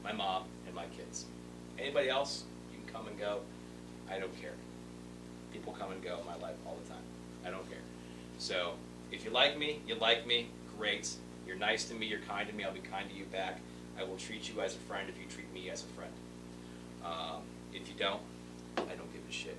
my mom, and my kids. Anybody else, you can come and go. I don't care. People come and go in my life all the time. I don't care. So if you like me, great. You're nice to me, you're kind to me, I'll be kind to you back. I will treat you as a friend if you treat me as a friend. If you don't, I don't give a shit.